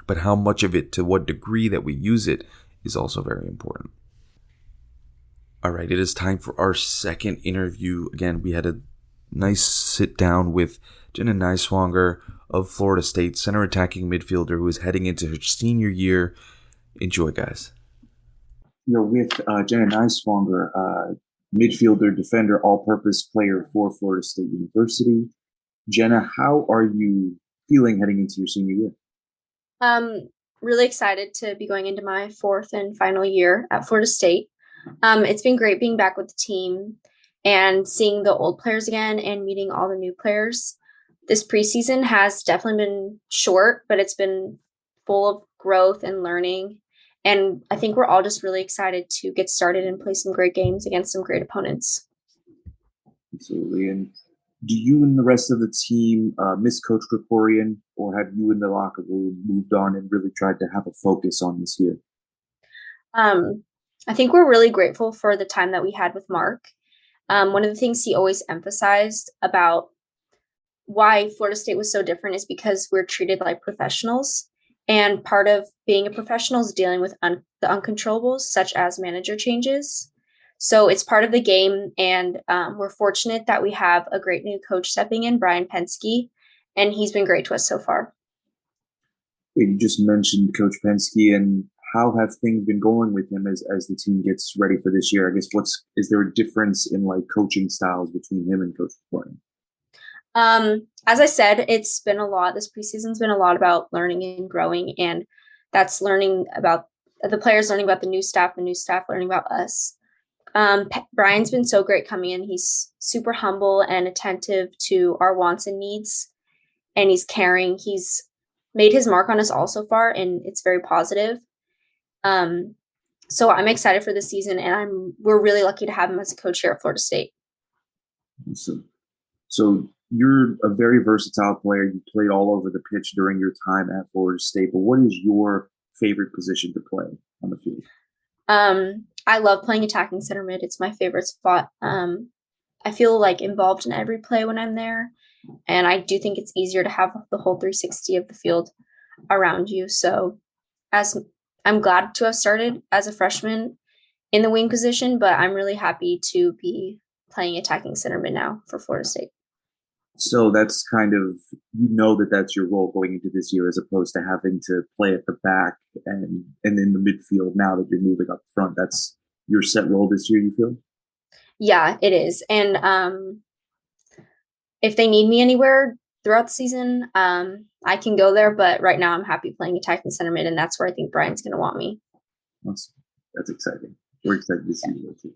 but how much of it, to what degree that we use it, is also very important. All right, it is time for our second interview. Again, we had a nice sit down with Jenna Nighswonger of Florida State, center attacking midfielder who is heading into her senior year. Enjoy, guys. You're with Jenna Nighswonger, midfielder, defender, all-purpose player for Florida State University. Jenna, how are you feeling heading into your senior year? Really excited to be going into my 4th and final year at Florida State. It's been great being back with the team and seeing the old players again and meeting all the new players. This preseason has definitely been short, but it's been full of growth and learning. And I think we're all just really excited to get started and play some great games against some great opponents. Absolutely. And do you and the rest of the team miss Coach Krikorian, or have you in the locker room moved on and really tried to have a focus on this year? I think we're really grateful for the time that we had with Mark. One of the things he always emphasized about why Florida State was so different is because we're treated like professionals. And part of being a professional is dealing with the uncontrollables, such as manager changes. So it's part of the game, and we're fortunate that we have a great new coach stepping in, Brian Pensky, and he's been great to us so far. You just mentioned Coach Penske, and how have things been going with him as the team gets ready for this year? I guess is there a difference in like coaching styles between him and Coach Krikorian? As I said, it's been a lot. This preseason's been a lot about learning and growing, and that's learning about the players, learning about the new staff learning about us. Brian's been so great coming in. He's super humble and attentive to our wants and needs, and he's caring. He's made his mark on us all so far, and it's very positive. So I'm excited for this season, and we're really lucky to have him as a coach here at Florida State. So you're a very versatile player. You played all over the pitch during your time at Florida State, but what is your favorite position to play on the field? I love playing attacking center mid. It's my favorite spot. I feel like involved in every play when I'm there, and I do think it's easier to have the whole 360 of the field around you. So as I'm glad to have started as a freshman in the wing position, but I'm really happy to be playing attacking center mid now for Florida State. So that's kind of, that's your role going into this year, as opposed to having to play at the back and in the midfield now that you're moving up front. That's your set role this year, you feel? Yeah, it is. And if they need me anywhere throughout the season, I can go there. But right now I'm happy playing attacking center mid, and that's where I think Brian's going to want me. Awesome. That's exciting. We're excited to see you too.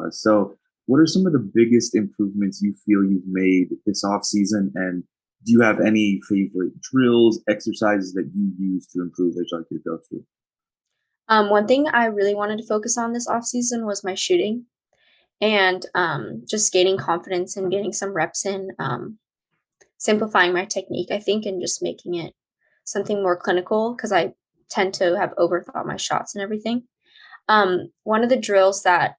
So what are some of the biggest improvements you feel you've made this offseason? And do you have any favorite drills, exercises that you use to improve that you'd like to go through? One thing I really wanted to focus on this offseason was my shooting, and just gaining confidence and getting some reps in, simplifying my technique, I think, and just making it something more clinical, because I tend to have overthought my shots and everything. One of the drills that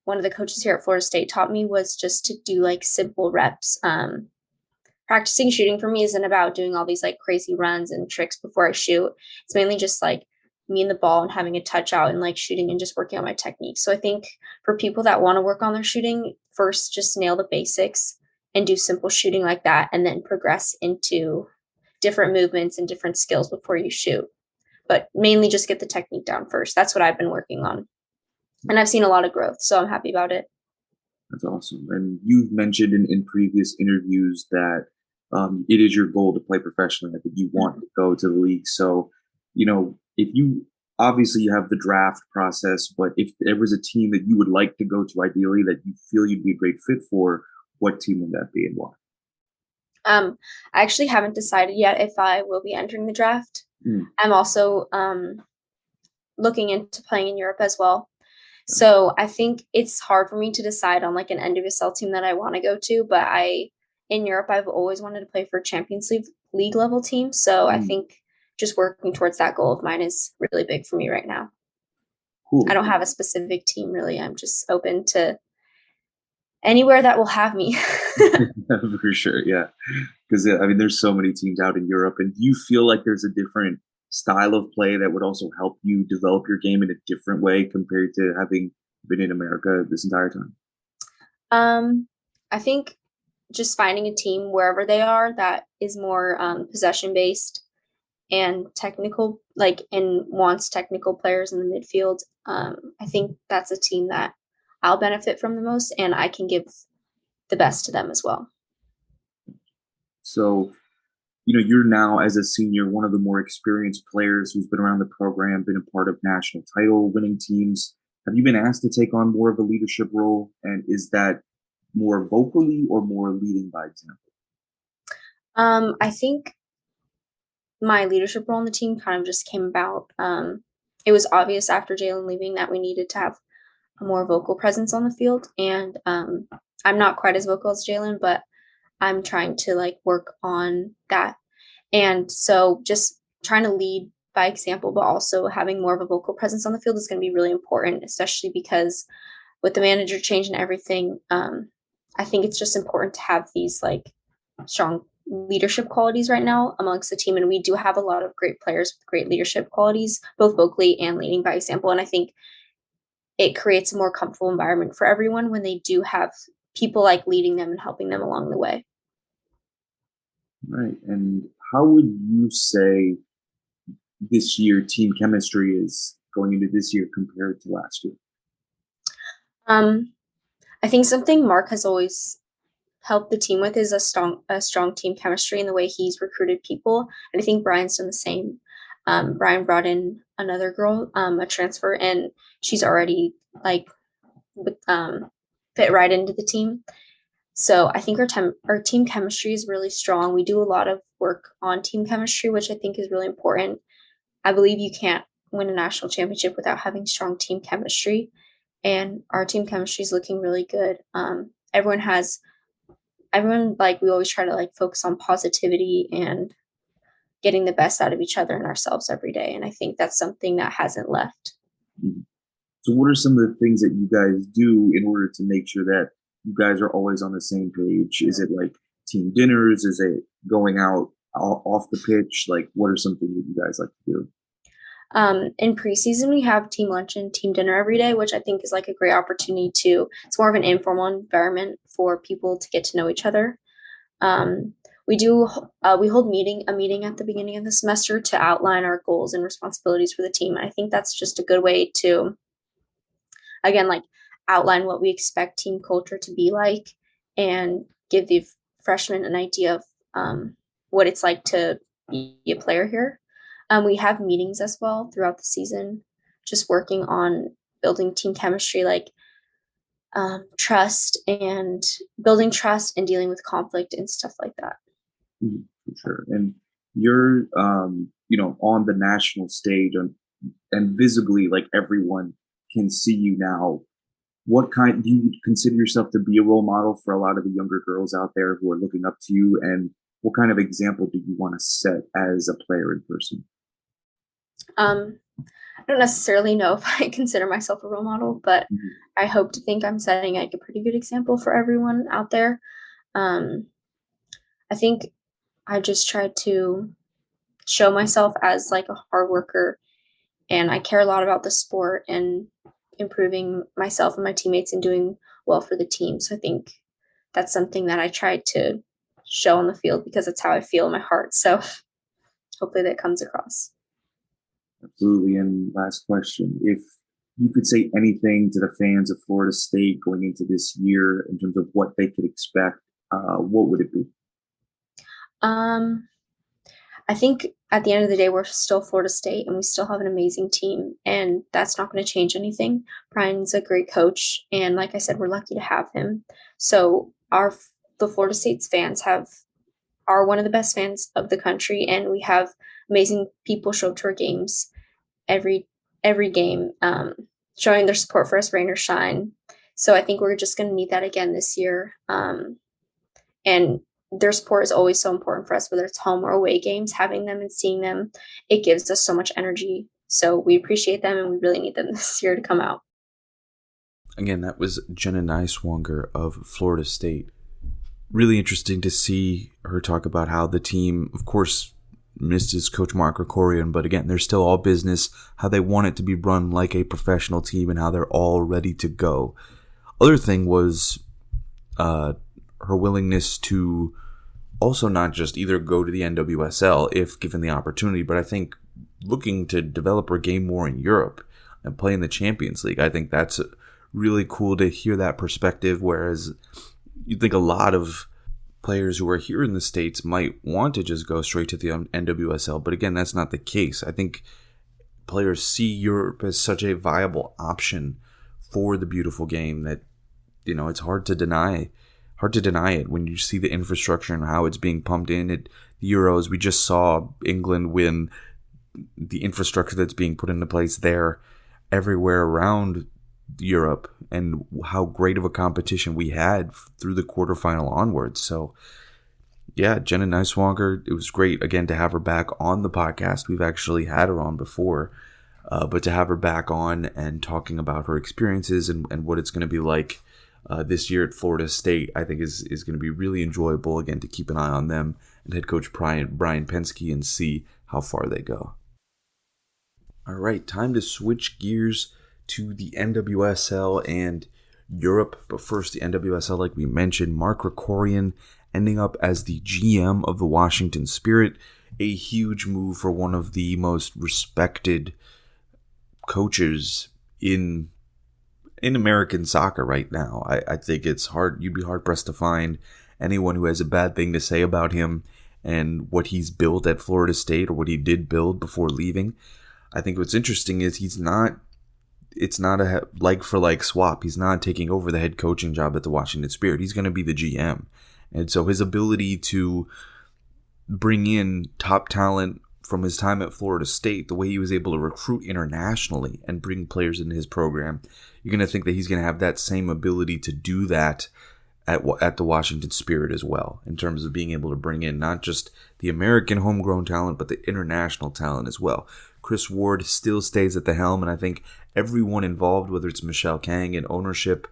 one of the coaches here at Florida State taught me was just to do like simple reps. Practicing shooting for me isn't about doing all these like crazy runs and tricks before I shoot. It's mainly just like me and the ball and having a touch out and like shooting and just working on my technique. So I think for people that want to work on their shooting, first just nail the basics and do simple shooting like that, and then progress into different movements and different skills before you shoot. But mainly just get the technique down first. That's what I've been working on. And I've seen a lot of growth, so I'm happy about it. That's awesome. And you've mentioned in previous interviews that it is your goal to play professionally, that you want to go to the league. So, if obviously you have the draft process, but if there was a team that you would like to go to ideally that you feel you'd be a great fit for, what team would that be and why? I actually haven't decided yet if I will be entering the draft. I'm also looking into playing in Europe as well. So I think it's hard for me to decide on like an NWSL team that I want to go to, but in Europe, I've always wanted to play for Champions League level teams. So I think just working towards that goal of mine is really big for me right now. Cool. I don't have a specific team really. I'm just open to anywhere that will have me. For sure, yeah. Because there's so many teams out in Europe, and do you feel like there's a different style of play that would also help you develop your game in a different way compared to having been in America this entire time? I think just finding a team wherever they are that is more possession based and technical, and wants technical players in the midfield. I think that's a team that I'll benefit from the most, and I can give the best to them as well. So, you're now, as a senior, one of the more experienced players who's been around the program, been a part of national title winning teams. Have you been asked to take on more of a leadership role? And is that more vocally or more leading by example? I think my leadership role in the team kind of just came about. It was obvious after Jalen leaving that we needed to have a more vocal presence on the field. And I'm not quite as vocal as Jalen, but I'm trying to work on that. And so just trying to lead by example, but also having more of a vocal presence on the field is going to be really important, especially because with the manager change and everything, I think it's just important to have these strong leadership qualities right now amongst the team. And we do have a lot of great players with great leadership qualities, both vocally and leading by example. And I think it creates a more comfortable environment for everyone when they do have people leading them and helping them along the way. Right. And how would you say this year team chemistry is going into this year compared to last year? I think something Mark has always helped the team with is a strong team chemistry in the way he's recruited people. And I think Brian's done the same. Brian brought in another girl, a transfer, and she's already fit right into the team. So I think our team chemistry is really strong. We do a lot of work on team chemistry, which I think is really important. I believe you can't win a national championship without having strong team chemistry. And our team chemistry is looking really good. Everyone, like, we always try to like focus on positivity and getting the best out of each other and ourselves every day. And I think that's something that hasn't left. So what are some of the things that you guys do in order to make sure that you guys are always on the same page? Is it like team dinners? Is it going out off the pitch? Like, what are some things that you guys like to do? In preseason, we have team lunch and team dinner every day, which I think is like a great opportunity it's more of an informal environment for people to get to know each other. We hold a meeting at the beginning of the semester to outline our goals and responsibilities for the team. And I think that's just a good way to, again, like outline what we expect team culture to be like and give the freshmen an idea of what it's like to be a player here. We have meetings as well throughout the season, just working on building team chemistry, like trust and building trust and dealing with conflict and stuff like that. For sure. And you're, on the national stage and visibly, like, everyone can see you now. What kind do you consider yourself to be a role model for a lot of the younger girls out there who are looking up to you? And what kind of example do you want to set as a player in person? I don't necessarily know if I consider myself a role model, but I hope to think I'm setting like a pretty good example for everyone out there. I think I just try to show myself as like a hard worker, and I care a lot about the sport and improving myself and my teammates and doing well for the team. So I think that's something that I try to show on the field because it's how I feel in my heart. So hopefully that comes across. Absolutely. And last question, if you could say anything to the fans of Florida State going into this year in terms of what they could expect, what would it be? I think at the end of the day, we're still Florida State and we still have an amazing team, and that's not going to change anything. Brian's a great coach, and like I said, we're lucky to have him. So the Florida State's fans are one of the best fans of the country, and we have amazing people show up to our games every game, showing their support for us, rain or shine. So I think we're just going to need that again this year. And their support is always so important for us, whether it's home or away games. Having them and seeing them, it gives us so much energy. So we appreciate them, and we really need them this year to come out. Again, that was Jenna Nighswonger of Florida State. Really interesting to see her talk about how the team, of course, misses Coach Mark Krikorian, but again, they're still all business, how they want it to be run like a professional team and how they're all ready to go. Other thing was her willingness to also not just either go to the NWSL if given the opportunity, but I think looking to develop her game more in Europe and play in the Champions League. I think that's really cool to hear that perspective, whereas you think a lot of players who are here in the States might want to just go straight to the NWSL, but again, that's not the case. I think players see Europe as such a viable option for the beautiful game that, it's hard to deny it when you see the infrastructure and how it's being pumped in at the Euros. We just saw England win, the infrastructure that's being put into place there everywhere around Europe, and how great of a competition we had through the quarterfinal onwards. So yeah, Jenna Nighswonger, it was great again to have her back on the podcast. We've actually had her on before, but to have her back on and talking about her experiences and what it's going to be like this year at Florida State, I think is going to be really enjoyable, again, to keep an eye on them and head coach Brian Pensky and see how far they go. All right, time to switch gears to the NWSL and Europe. But first, the NWSL, like we mentioned, Mark Krikorian ending up as the GM of the Washington Spirit. A huge move for one of the most respected coaches in American soccer right now. I think it's hard. You'd be hard pressed to find anyone who has a bad thing to say about him and what he's built at Florida State or what he did build before leaving. I think what's interesting is it's not a like for like swap. He's not taking over the head coaching job at the Washington Spirit. He's going to be the GM. And so his ability to bring in top talent from his time at Florida State, the way he was able to recruit internationally and bring players into his program, you're going to think that he's going to have that same ability to do that at the Washington Spirit as well, in terms of being able to bring in not just the American homegrown talent, but the international talent as well. Chris Ward still stays at the helm, and I think everyone involved, whether it's Michelle Kang in ownership,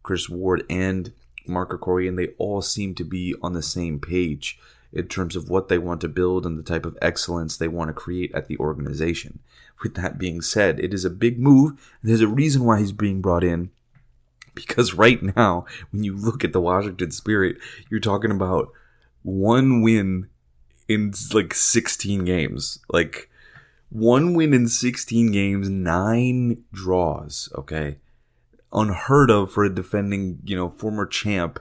Chris Ward, and Mark Krikorian, they all seem to be on the same page in terms of what they want to build and the type of excellence they want to create at the organization. With that being said, it is a big move. There's a reason why he's being brought in, because right now, when you look at the Washington Spirit, you're talking about one win in like 16 games. Like, one win in 16 games, 9 draws, okay? Unheard of for a defending, former champ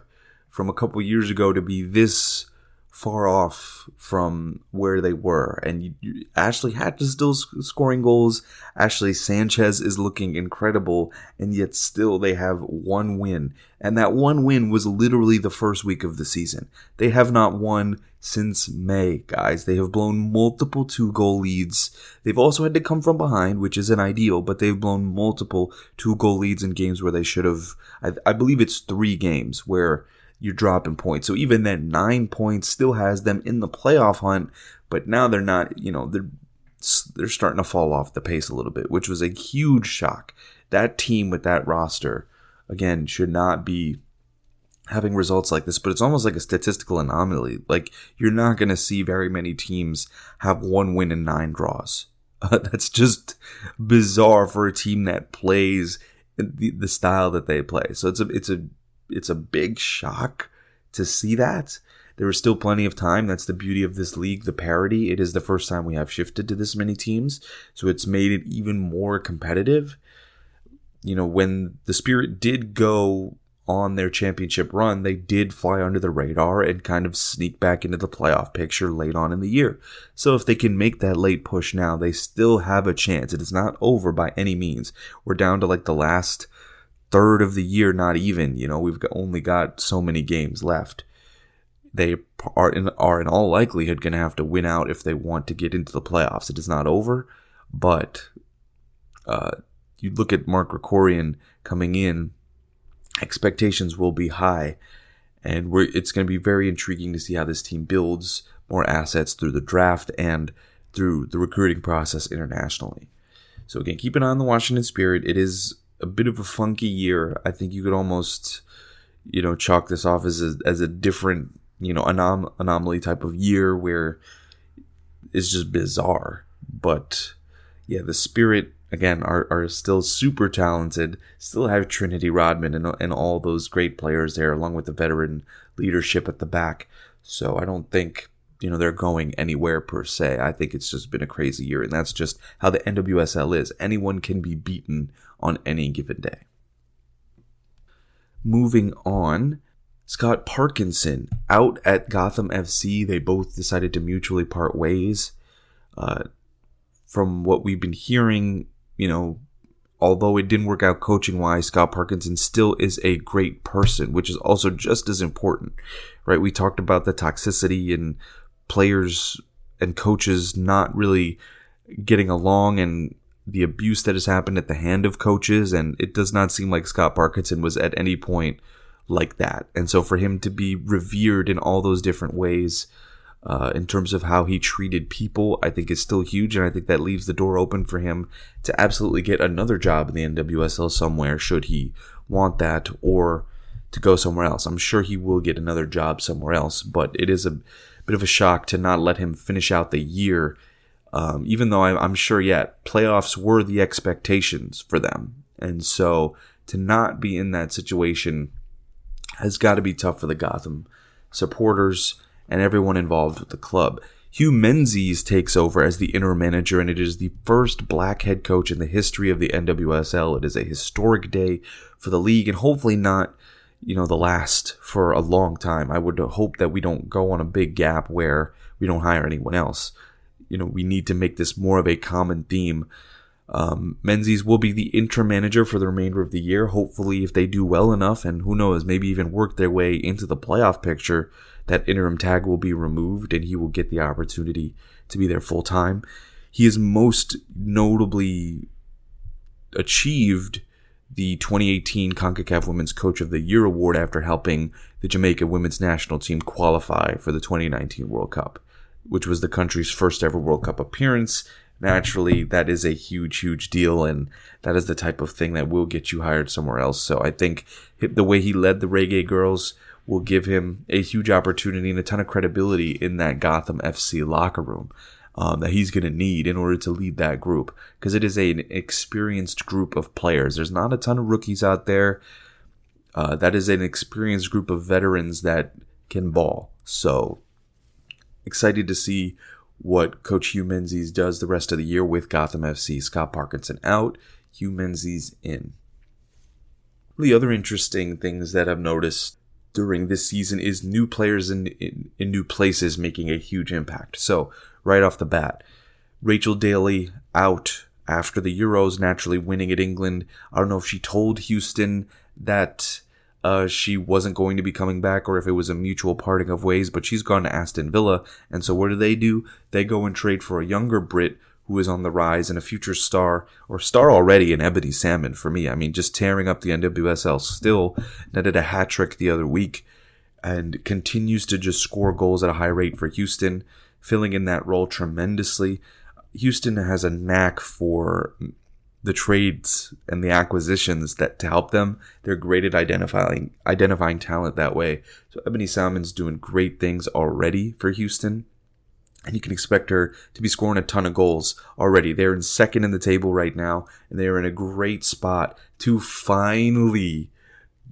from a couple years ago to be this far off from where they were. And Ashley Hatch is still scoring goals. Ashley Sanchez is looking incredible, and yet still they have one win. And that one win was literally the first week of the season. They have not won since May, guys. They have blown multiple 2-goal leads. They've also had to come from behind, which isn't ideal, but they've blown multiple 2-goal leads in games where they should have. I believe it's 3 games where you're dropping points. So even then, 9 points still has them in the playoff hunt, but now they're not, they're starting to fall off the pace a little bit, which was a huge shock. That team with that roster, again, should not be having results like this, but it's almost like a statistical anomaly. Like, you're not going to see very many teams have 1 win and 9 draws. That's just bizarre for a team that plays the style that they play. So it's a big shock to see that. There is still plenty of time. That's the beauty of this league, the parity. It is the first time we have shifted to this many teams, so it's made it even more competitive. When the Spirit did go on their championship run, they did fly under the radar and kind of sneak back into the playoff picture late on in the year. So if they can make that late push now, they still have a chance. It is not over by any means. We're down to like the last third of the year, not even. We've only got so many games left. They are in all likelihood going to have to win out if they want to get into the playoffs. It is not over, but you look at Mark Krikorian coming in, expectations will be high, and it's going to be very intriguing to see how this team builds more assets through the draft and through the recruiting process internationally. So again, keep an eye on the Washington Spirit. It is a bit of a funky year. I think you could almost, chalk this off as a different, anomaly type of year where it's just bizarre. But yeah, the Spirit, again, are still super talented, still have Trinity Rodman and all those great players there, along with the veteran leadership at the back. So I don't think, they're going anywhere per se. I think it's just been a crazy year, and that's just how the NWSL is. Anyone can be beaten on any given day. Moving on, Scott Parkinson out at Gotham FC. They both decided to mutually part ways. From what we've been hearing, although it didn't work out coaching-wise, Scott Parkinson still is a great person, which is also just as important, right? We talked about the toxicity and players and coaches not really getting along and the abuse that has happened at the hand of coaches, and it does not seem like Scott Parkinson was at any point like that. And so for him to be revered in all those different ways, in terms of how he treated people, I think is still huge, and I think that leaves the door open for him to absolutely get another job in the NWSL somewhere, should he want that, or to go somewhere else. I'm sure he will get another job somewhere else, but it is a bit of a shock to not let him finish out the year, even though I'm sure, playoffs were the expectations for them. And so to not be in that situation has got to be tough for the Gotham supporters and everyone involved with the club. Hugh Menzies takes over as the interim manager, and it is the first black head coach in the history of the NWSL. It is a historic day for the league, and hopefully not, the last for a long time. I would hope that we don't go on a big gap where we don't hire anyone else. We need to make this more of a common theme. Menzies will be the interim manager for the remainder of the year. Hopefully, if they do well enough, and who knows, maybe even work their way into the playoff picture, that interim tag will be removed and he will get the opportunity to be there full time. He has most notably achieved the 2018 CONCACAF Women's Coach of the Year award after helping the Jamaica women's national team qualify for the 2019 World Cup, which was the country's first ever World Cup appearance. Naturally, that is a huge, huge deal, and that is the type of thing that will get you hired somewhere else. So I think the way he led the Reggae Girls will give him a huge opportunity and a ton of credibility in that Gotham FC locker room that he's going to need in order to lead that group, because it is an experienced group of players. There's not a ton of rookies out there. That is an experienced group of veterans that can ball. So excited to see what Coach Hugh Menzies does the rest of the year with Gotham FC. Scott Parkinson out, Hugh Menzies in. The other interesting things that I've noticed during this season is new players in new places making a huge impact. So right off the bat, Rachel Daly out after the Euros, naturally winning at England. I don't know if she told Houston that she wasn't going to be coming back or if it was a mutual parting of ways, but she's gone to Aston Villa. And so what do? They go and trade for a younger Brit who is on the rise and a future star, or star already, in Ebony Salmon for me. I mean, just tearing up the NWSL still, netted a hat trick the other week and continues to just score goals at a high rate for Houston, filling in that role tremendously. Houston has a knack for the trades and the acquisitions that to help them. They're great at identifying talent that way. So Ebony Salmon's doing great things already for Houston, and you can expect her to be scoring a ton of goals already. They're in second in the table right now, and they're in a great spot to finally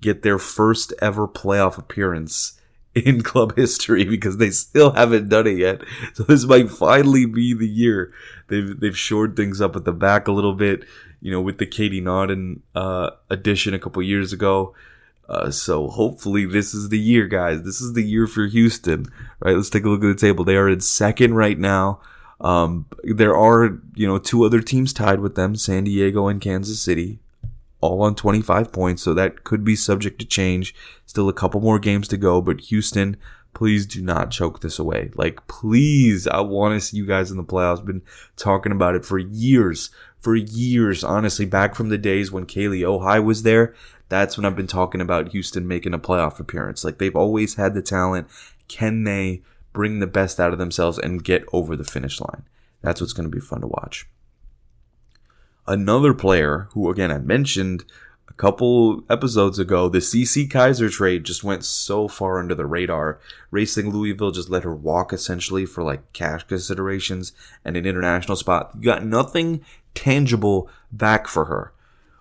get their first ever playoff appearance in club history, because they still haven't done it yet. So this might finally be the year. They've shored things up at the back a little bit, with the Katie Naughton addition a couple years ago. So hopefully this is the year, guys. This is the year for Houston. Right? Let's take a look at the table. They are in second right now. There are, two other teams tied with them, San Diego and Kansas City, all on 25 points, so that could be subject to change. Still a couple more games to go, but Houston, please do not choke this away. Please, I want to see you guys in the playoffs. Been talking about it for years, honestly, back from the days when Kaylee Ohai was there. That's when I've been talking about Houston making a playoff appearance. They've always had the talent. Can they bring the best out of themselves and get over the finish line? That's what's going to be fun to watch. Another player who, again, I mentioned a couple episodes ago, the CC Kaiser trade just went so far under the radar. Racing Louisville just let her walk essentially for cash considerations and an international spot. You got nothing tangible back for her.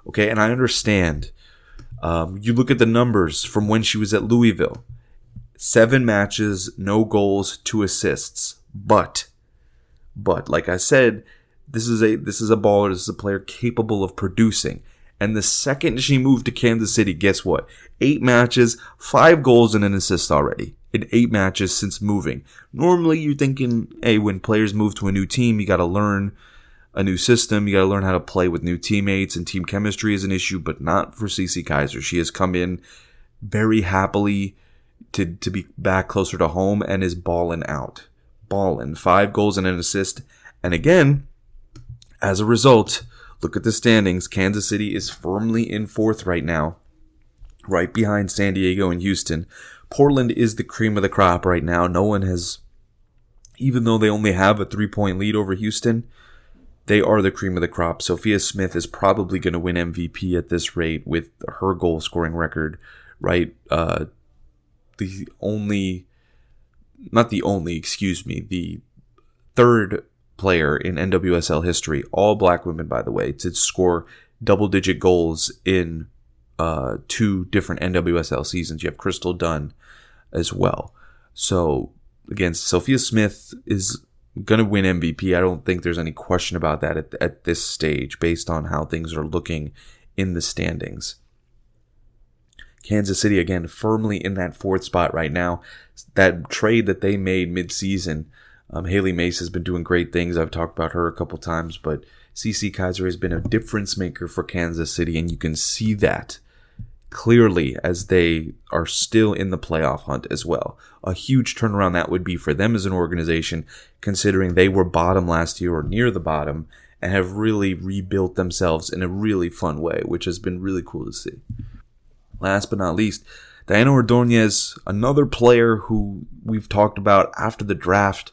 Okay, and I understand. You look at the numbers from when she was at Louisville. 7 matches, no goals, 2 assists. But like I said, this is a baller. This is a player capable of producing. And the second she moved to Kansas City, guess what? 8 matches, 5 goals and an assist already in 8 matches since moving. Normally you're thinking, hey, when players move to a new team, you got to learn a new system. You got to learn how to play with new teammates, and team chemistry is an issue, but not for CC Kaiser. She has come in very happily to be back closer to home and is balling out. 5 goals and an assist. And again, as a result, look at the standings. Kansas City is firmly in 4th right now, right behind San Diego and Houston. Portland is the cream of the crop right now. No one has, even though they only have a 3-point lead over Houston, they are the cream of the crop. Sophia Smith is probably going to win MVP at this rate with her goal scoring record, right? The third player in NWSL history, all black women, by the way, to score double-digit goals in 2 different NWSL seasons. You have Crystal Dunn as well. So, again, Sophia Smith is going to win MVP. I don't think there's any question about that at this stage based on how things are looking in the standings. Kansas City, again, firmly in that 4th spot right now. That trade that they made mid-season, Haley Mace has been doing great things. I've talked about her a couple times, but CC Kaiser has been a difference maker for Kansas City, and you can see that clearly, as they are still in the playoff hunt as well. A huge turnaround that would be for them as an organization, considering they were bottom last year or near the bottom and have really rebuilt themselves in a really fun way, which has been really cool to see. Last but not least, Diana Ordonez, another player who we've talked about after the draft.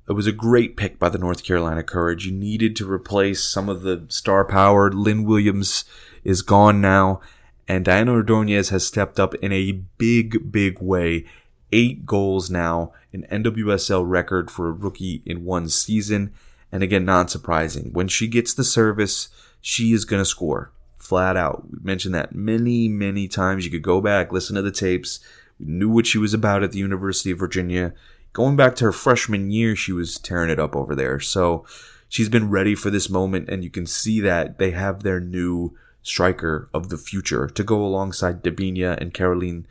It was a great pick by the North Carolina Courage. You needed to replace some of the star power. Lynn Williams is gone now, and Diana Ordonez has stepped up in a big, big way. 8 goals now, an NWSL record for a rookie in one season. And again, not surprising. When she gets the service, she is going to score. Flat out. We mentioned that many, many times. You could go back, listen to the tapes. We knew what she was about at the University of Virginia. Going back to her freshman year, she was tearing it up over there. So she's been ready for this moment, and you can see that they have their new striker of the future to go alongside Dabinia and Caroline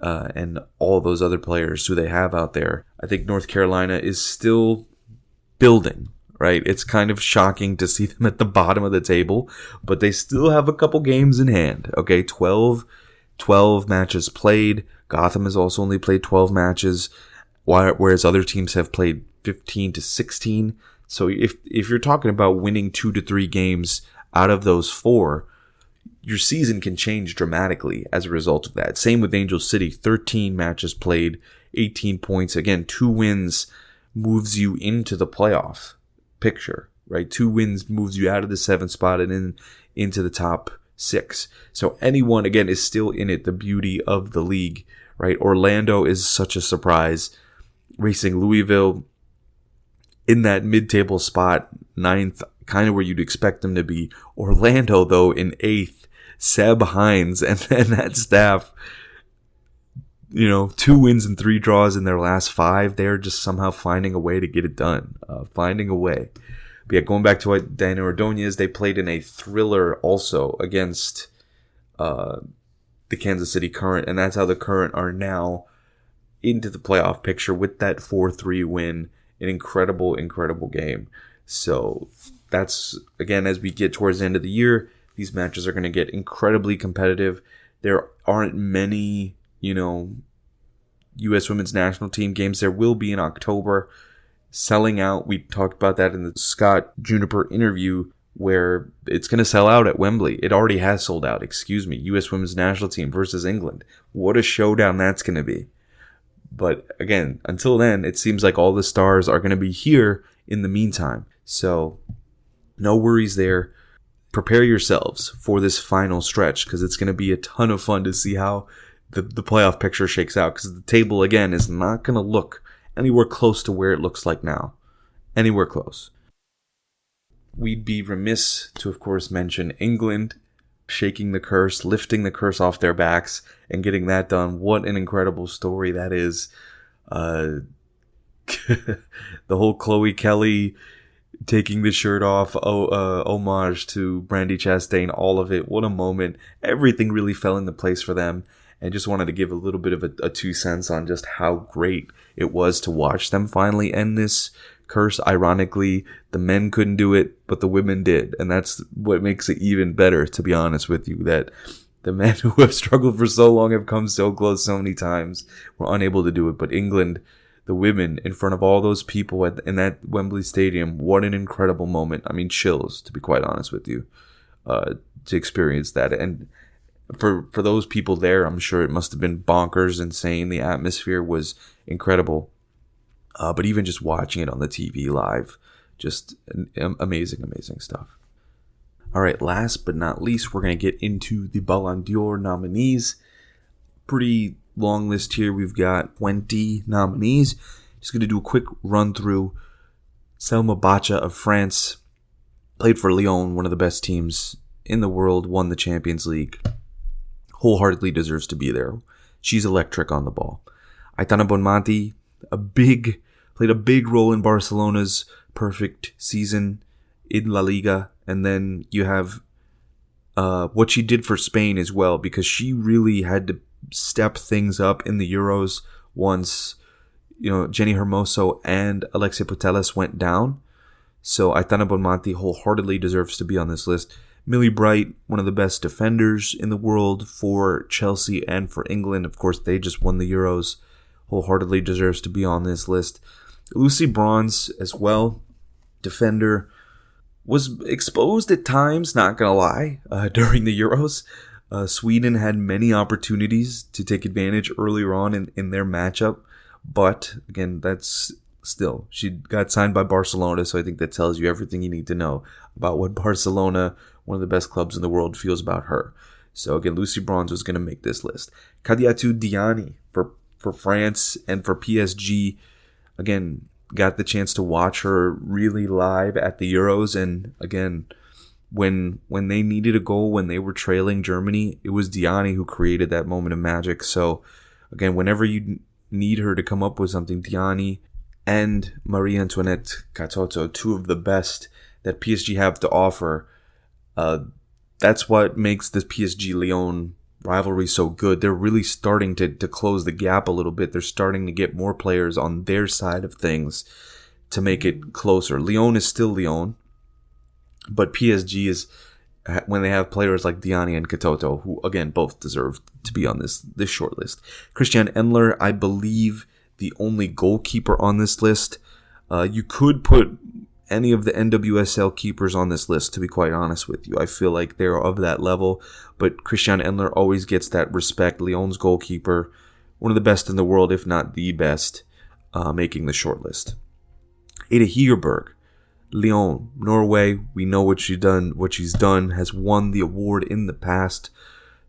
and all those other players who they have out there. I think North Carolina is still building, right? It's kind of shocking to see them at the bottom of the table, but they still have a couple games in hand. Okay, 12 matches played. Gotham has also only played 12 matches, whereas other teams have played 15 to 16. So if you're talking about winning 2 to 3 games out of those 4, your season can change dramatically as a result of that. Same with Angel City, 13 matches played, 18 points. Again, 2 wins moves you into the playoff picture, right? 2 wins moves you out of the 7th spot and into the top 6. So anyone, again, is still in it. The beauty of the league, right? Orlando is such a surprise. Racing Louisville in that mid-table spot, 9th, kind of where you'd expect them to be. Orlando, though, in 8th. Seb Hines and then that staff, 2 wins and 3 draws in their last 5. They're just somehow finding a way to get it done. Finding a way. But yeah, going back to what Diana Ordonez, they played in a thriller also against the Kansas City Current, and that's how the Current are now into the playoff picture with that 4-3 win. An incredible, incredible game. So that's, again, as we get towards the end of the year, these matches are going to get incredibly competitive. There aren't many, U.S. Women's National Team games. There will be in October. Selling out. We talked about that in the Scott Juniper interview where it's going to sell out at Wembley. It already has sold out, U.S. Women's National Team versus England. What a showdown that's going to be. But again, until then, it seems like all the stars are going to be here in the meantime. So no worries there. Prepare yourselves for this final stretch because it's going to be a ton of fun to see how the playoff picture shakes out, because the table, again, is not going to look anywhere close to where it looks like now. Anywhere close. We'd be remiss to, of course, mention England shaking the curse, lifting the curse off their backs, and getting that done. What an incredible story that is. The whole Chloe Kelly taking the shirt off, homage to Brandi Chastain, all of it. What a moment. Everything really fell into place for them. And just wanted to give a little bit of a 2 cents on just how great it was to watch them finally end this curse. Ironically, the men couldn't do it, but the women did. And that's what makes it even better, to be honest with you, that the men who have struggled for so long have come so close so many times, were unable to do it. But England, the women, in front of all those people in that Wembley Stadium, what an incredible moment. I mean, chills, to be quite honest with you, to experience that. And for those people there, I'm sure it must have been bonkers, insane. The atmosphere was incredible. But even just watching it on the TV live, just amazing, amazing stuff. All right, last but not least, we're going to get into the Ballon D'Or nominees. Pretty long list here. We've got 20 nominees. Just going to do a quick run through. Selma Bacha of France played for Lyon, one of the best teams in the world, won the Champions League. Wholeheartedly deserves to be there. She's electric on the ball. Aitana Bonmati, played a big role in Barcelona's perfect season in La Liga. And then you have what she did for Spain as well, because she really had to step things up in the Euros once, Jenny Hermoso and Alexia Putellas went down. So Aitana Bonmati wholeheartedly deserves to be on this list. Millie Bright, one of the best defenders in the world for Chelsea and for England. Of course, they just won the Euros. Wholeheartedly deserves to be on this list. Lucy Bronze as well, defender. Was exposed at times, not gonna lie, during the Euros. Sweden had many opportunities to take advantage earlier on in their matchup. But, again, that's still, she got signed by Barcelona, so I think that tells you everything you need to know about what Barcelona, one of the best clubs in the world, feels about her. So, again, Lucy Bronze was going to make this list. Kadiatou Diani for France and for PSG, again, got the chance to watch her really live at the Euros. And, again, when they needed a goal, when they were trailing Germany, it was Diani who created that moment of magic. So, again, whenever you need her to come up with something, Diani and Marie-Antoinette Katoto, two of the best that PSG have to offer. That's what makes this PSG-Lyon rivalry so good. They're really starting to close the gap a little bit. They're starting to get more players on their side of things to make it closer. Lyon is still Lyon, but PSG is, when they have players like Diani and Katoto, who, again, both deserve to be on this short list. Christian Endler, I believe, the only goalkeeper on this list. You could put any of the NWSL keepers on this list, to be quite honest with you. I feel like they're of that level, but Christian Endler always gets that respect. Lyon's goalkeeper, one of the best in the world, if not the best, making the short list. Ada Hegerberg, Lyon, Norway. We know what she's done, has won the award in the past.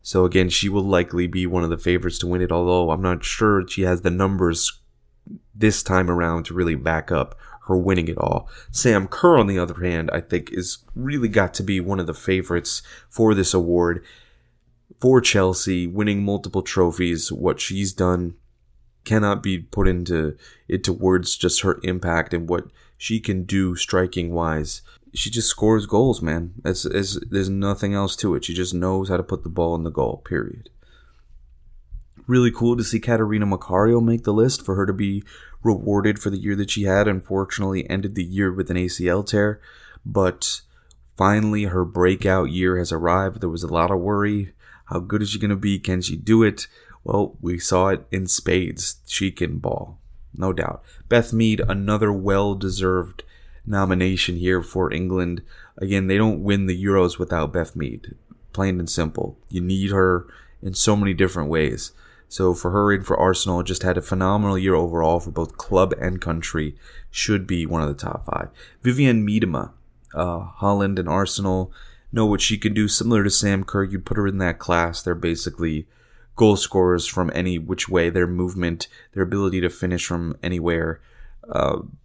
So again, she will likely be one of the favorites to win it, although I'm not sure she has the numbers this time around to really back up her winning it all. Sam Kerr, on the other hand, I think is really got to be one of the favorites for this award. For Chelsea, winning multiple trophies, what she's done cannot be put into words, just her impact and what she can do striking-wise. She just scores goals, man. There's nothing else to it. She just knows how to put the ball in the goal, period. Really cool to see Catarina Macario make the list, for her to be rewarded for the year that she had. Unfortunately, ended the year with an ACL tear, but finally her breakout year has arrived. There was a lot of worry. How good is she going to be? Can she do it? Well, we saw it in spades. She can ball, no doubt. Beth Mead, another well-deserved nomination here for England. Again, they don't win the Euros without Beth Mead. Plain and simple. You need her in so many different ways. So for her and for Arsenal, just had a phenomenal year overall for both club and country. Should be one of the top 5. Vivianne Miedema, Holland and Arsenal, know what she can do. Similar to Sam Kerr, you'd put her in that class. They're basically goal scorers from any which way. Their movement, their ability to finish from anywhere,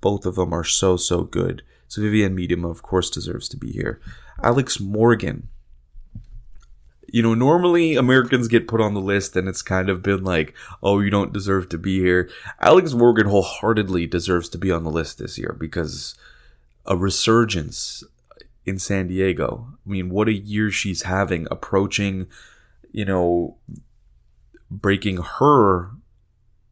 both of them are so good. So Vivianne Miedema, of course, deserves to be here. Alex Morgan. You know, normally Americans get put on the list and it's kind of been like, oh, you don't deserve to be here. Alex Morgan wholeheartedly deserves to be on the list this year because a resurgence in San Diego. I mean, what a year she's having, approaching, breaking her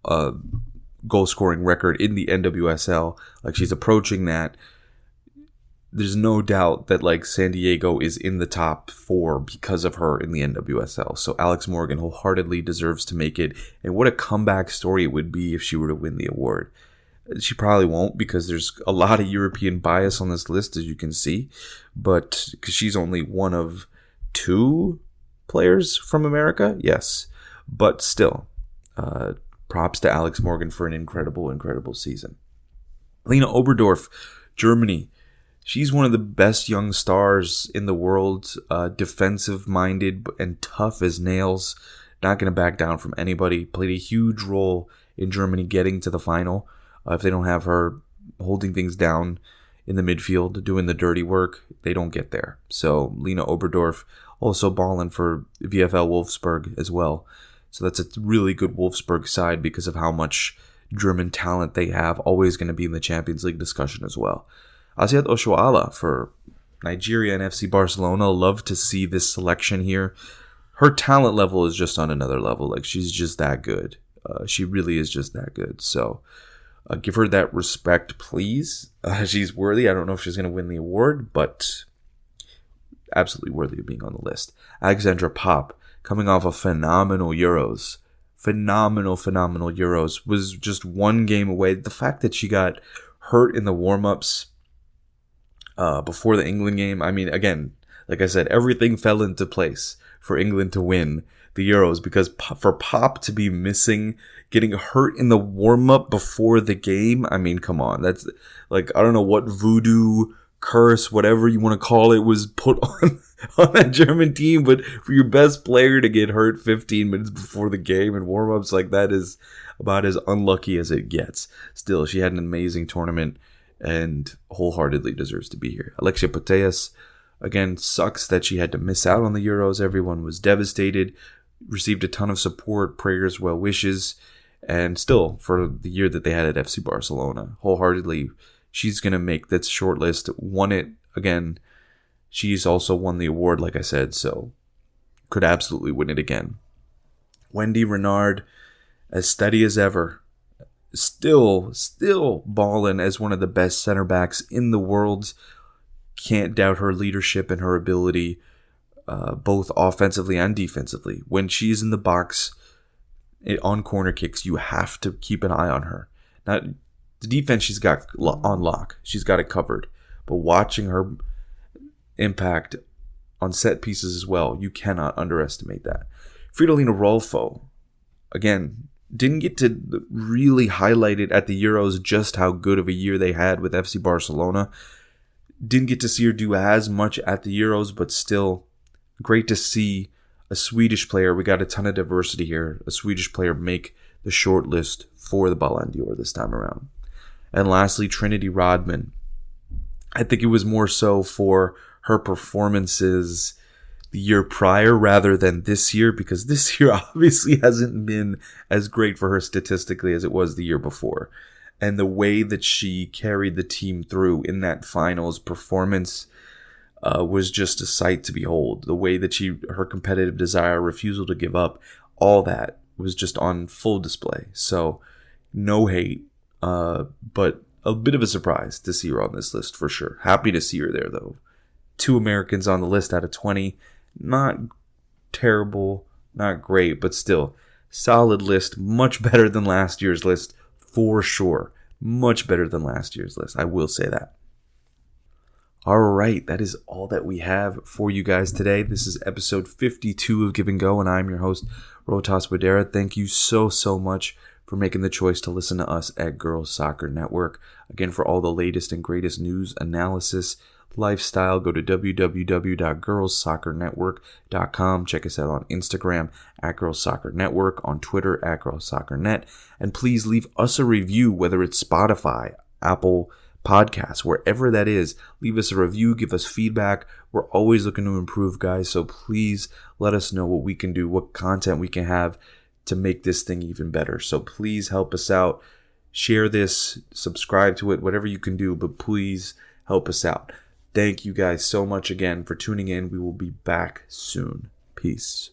goal scoring record in the NWSL. Like, she's approaching that. There's no doubt that San Diego is in the top 4 because of her in the NWSL. So Alex Morgan wholeheartedly deserves to make it. And what a comeback story it would be if she were to win the award. She probably won't because there's a lot of European bias on this list, as you can see. But because she's only one of 2 players from America, yes. But still, props to Alex Morgan for an incredible season. Lena Oberdorf, Germany. She's one of the best young stars in the world, defensive-minded and tough as nails. Not going to back down from anybody. Played a huge role in Germany getting to the final. If they don't have her holding things down in the midfield, doing the dirty work, they don't get there. So Lena Oberdorf, also balling for VfL Wolfsburg as well. So that's a really good Wolfsburg side because of how much German talent they have. Always going to be in the Champions League discussion as well. Asiat Oshoala for Nigeria and FC Barcelona. Love to see this selection here. Her talent level is just on another level. She's just that good. She really is just that good. So give her that respect, please. She's worthy. I don't know if she's going to win the award, but absolutely worthy of being on the list. Alexandra Popp, coming off of phenomenal Euros, was just one game away. The fact that she got hurt in the warm-ups before the England game, I mean, again, like I said, everything fell into place for England to win the Euros, because for Popp to be missing, getting hurt in the warm-up before the game, I mean, come on. That's like, I don't know what voodoo curse, whatever you want to call it, was put on that German team, but for your best player to get hurt 15 minutes before the game and warm-ups, like, that is about as unlucky as it gets. Still, she had an amazing tournament and wholeheartedly deserves to be here. Alexia Putellas, again, sucks that she had to miss out on the Euros. Everyone was devastated, received a ton of support, prayers, well wishes, and still, for the year that they had at FC Barcelona, wholeheartedly, she's going to make that short list. Won it again. She's also won the award, like I said, so could absolutely win it again. Wendy Renard, as steady as ever, still balling as one of the best center backs in the world. Can't doubt her leadership and her ability, both offensively and defensively. When she's in the box on corner kicks, you have to keep an eye on her. Now, the defense she's got on lock. She's got it covered. But watching her impact on set pieces as well, you cannot underestimate that. Fridolina Rolfo, again, didn't get to really highlight it at the Euros just how good of a year they had with FC Barcelona. Didn't get to see her do as much at the Euros, but still great to see a Swedish player. We got a ton of diversity here. A Swedish player make the short list for the Ballon D'Or this time around. And lastly, Trinity Rodman. I think it was more so for her performances the year prior rather than this year, because this year obviously hasn't been as great for her statistically as it was the year before. And the way that she carried the team through in that finals performance was just a sight to behold. The way that her competitive desire, refusal to give up, all that was just on full display. So no hate, but a bit of a surprise to see her on this list for sure. Happy to see her there though. 2 Americans on the list out of 20. Not terrible, not great, but still solid list. Much better than last year's list for sure. Much better than last year's list. I will say that. All right, that is all that we have for you guys today. This is episode 52 of Give and Go, and I'm your host, Rohtas Wadera. Thank you so much for making the choice to listen to us at Girls Soccer Network. Again, for all the latest and greatest news, analysis, lifestyle, go to www.girlssoccernetwork.com. Check us out on Instagram at Girls Soccer Network, on Twitter at Girls Soccer Net, and please leave us a review, whether it's Spotify, Apple Podcasts, wherever that is. Leave us a review, give us feedback. We're always looking to improve, guys, so please let us know what we can do, what content we can have to make this thing even better. So please help us out. Share this, subscribe to it, whatever you can do, but please help us out. Thank you guys so much again for tuning in. We will be back soon. Peace.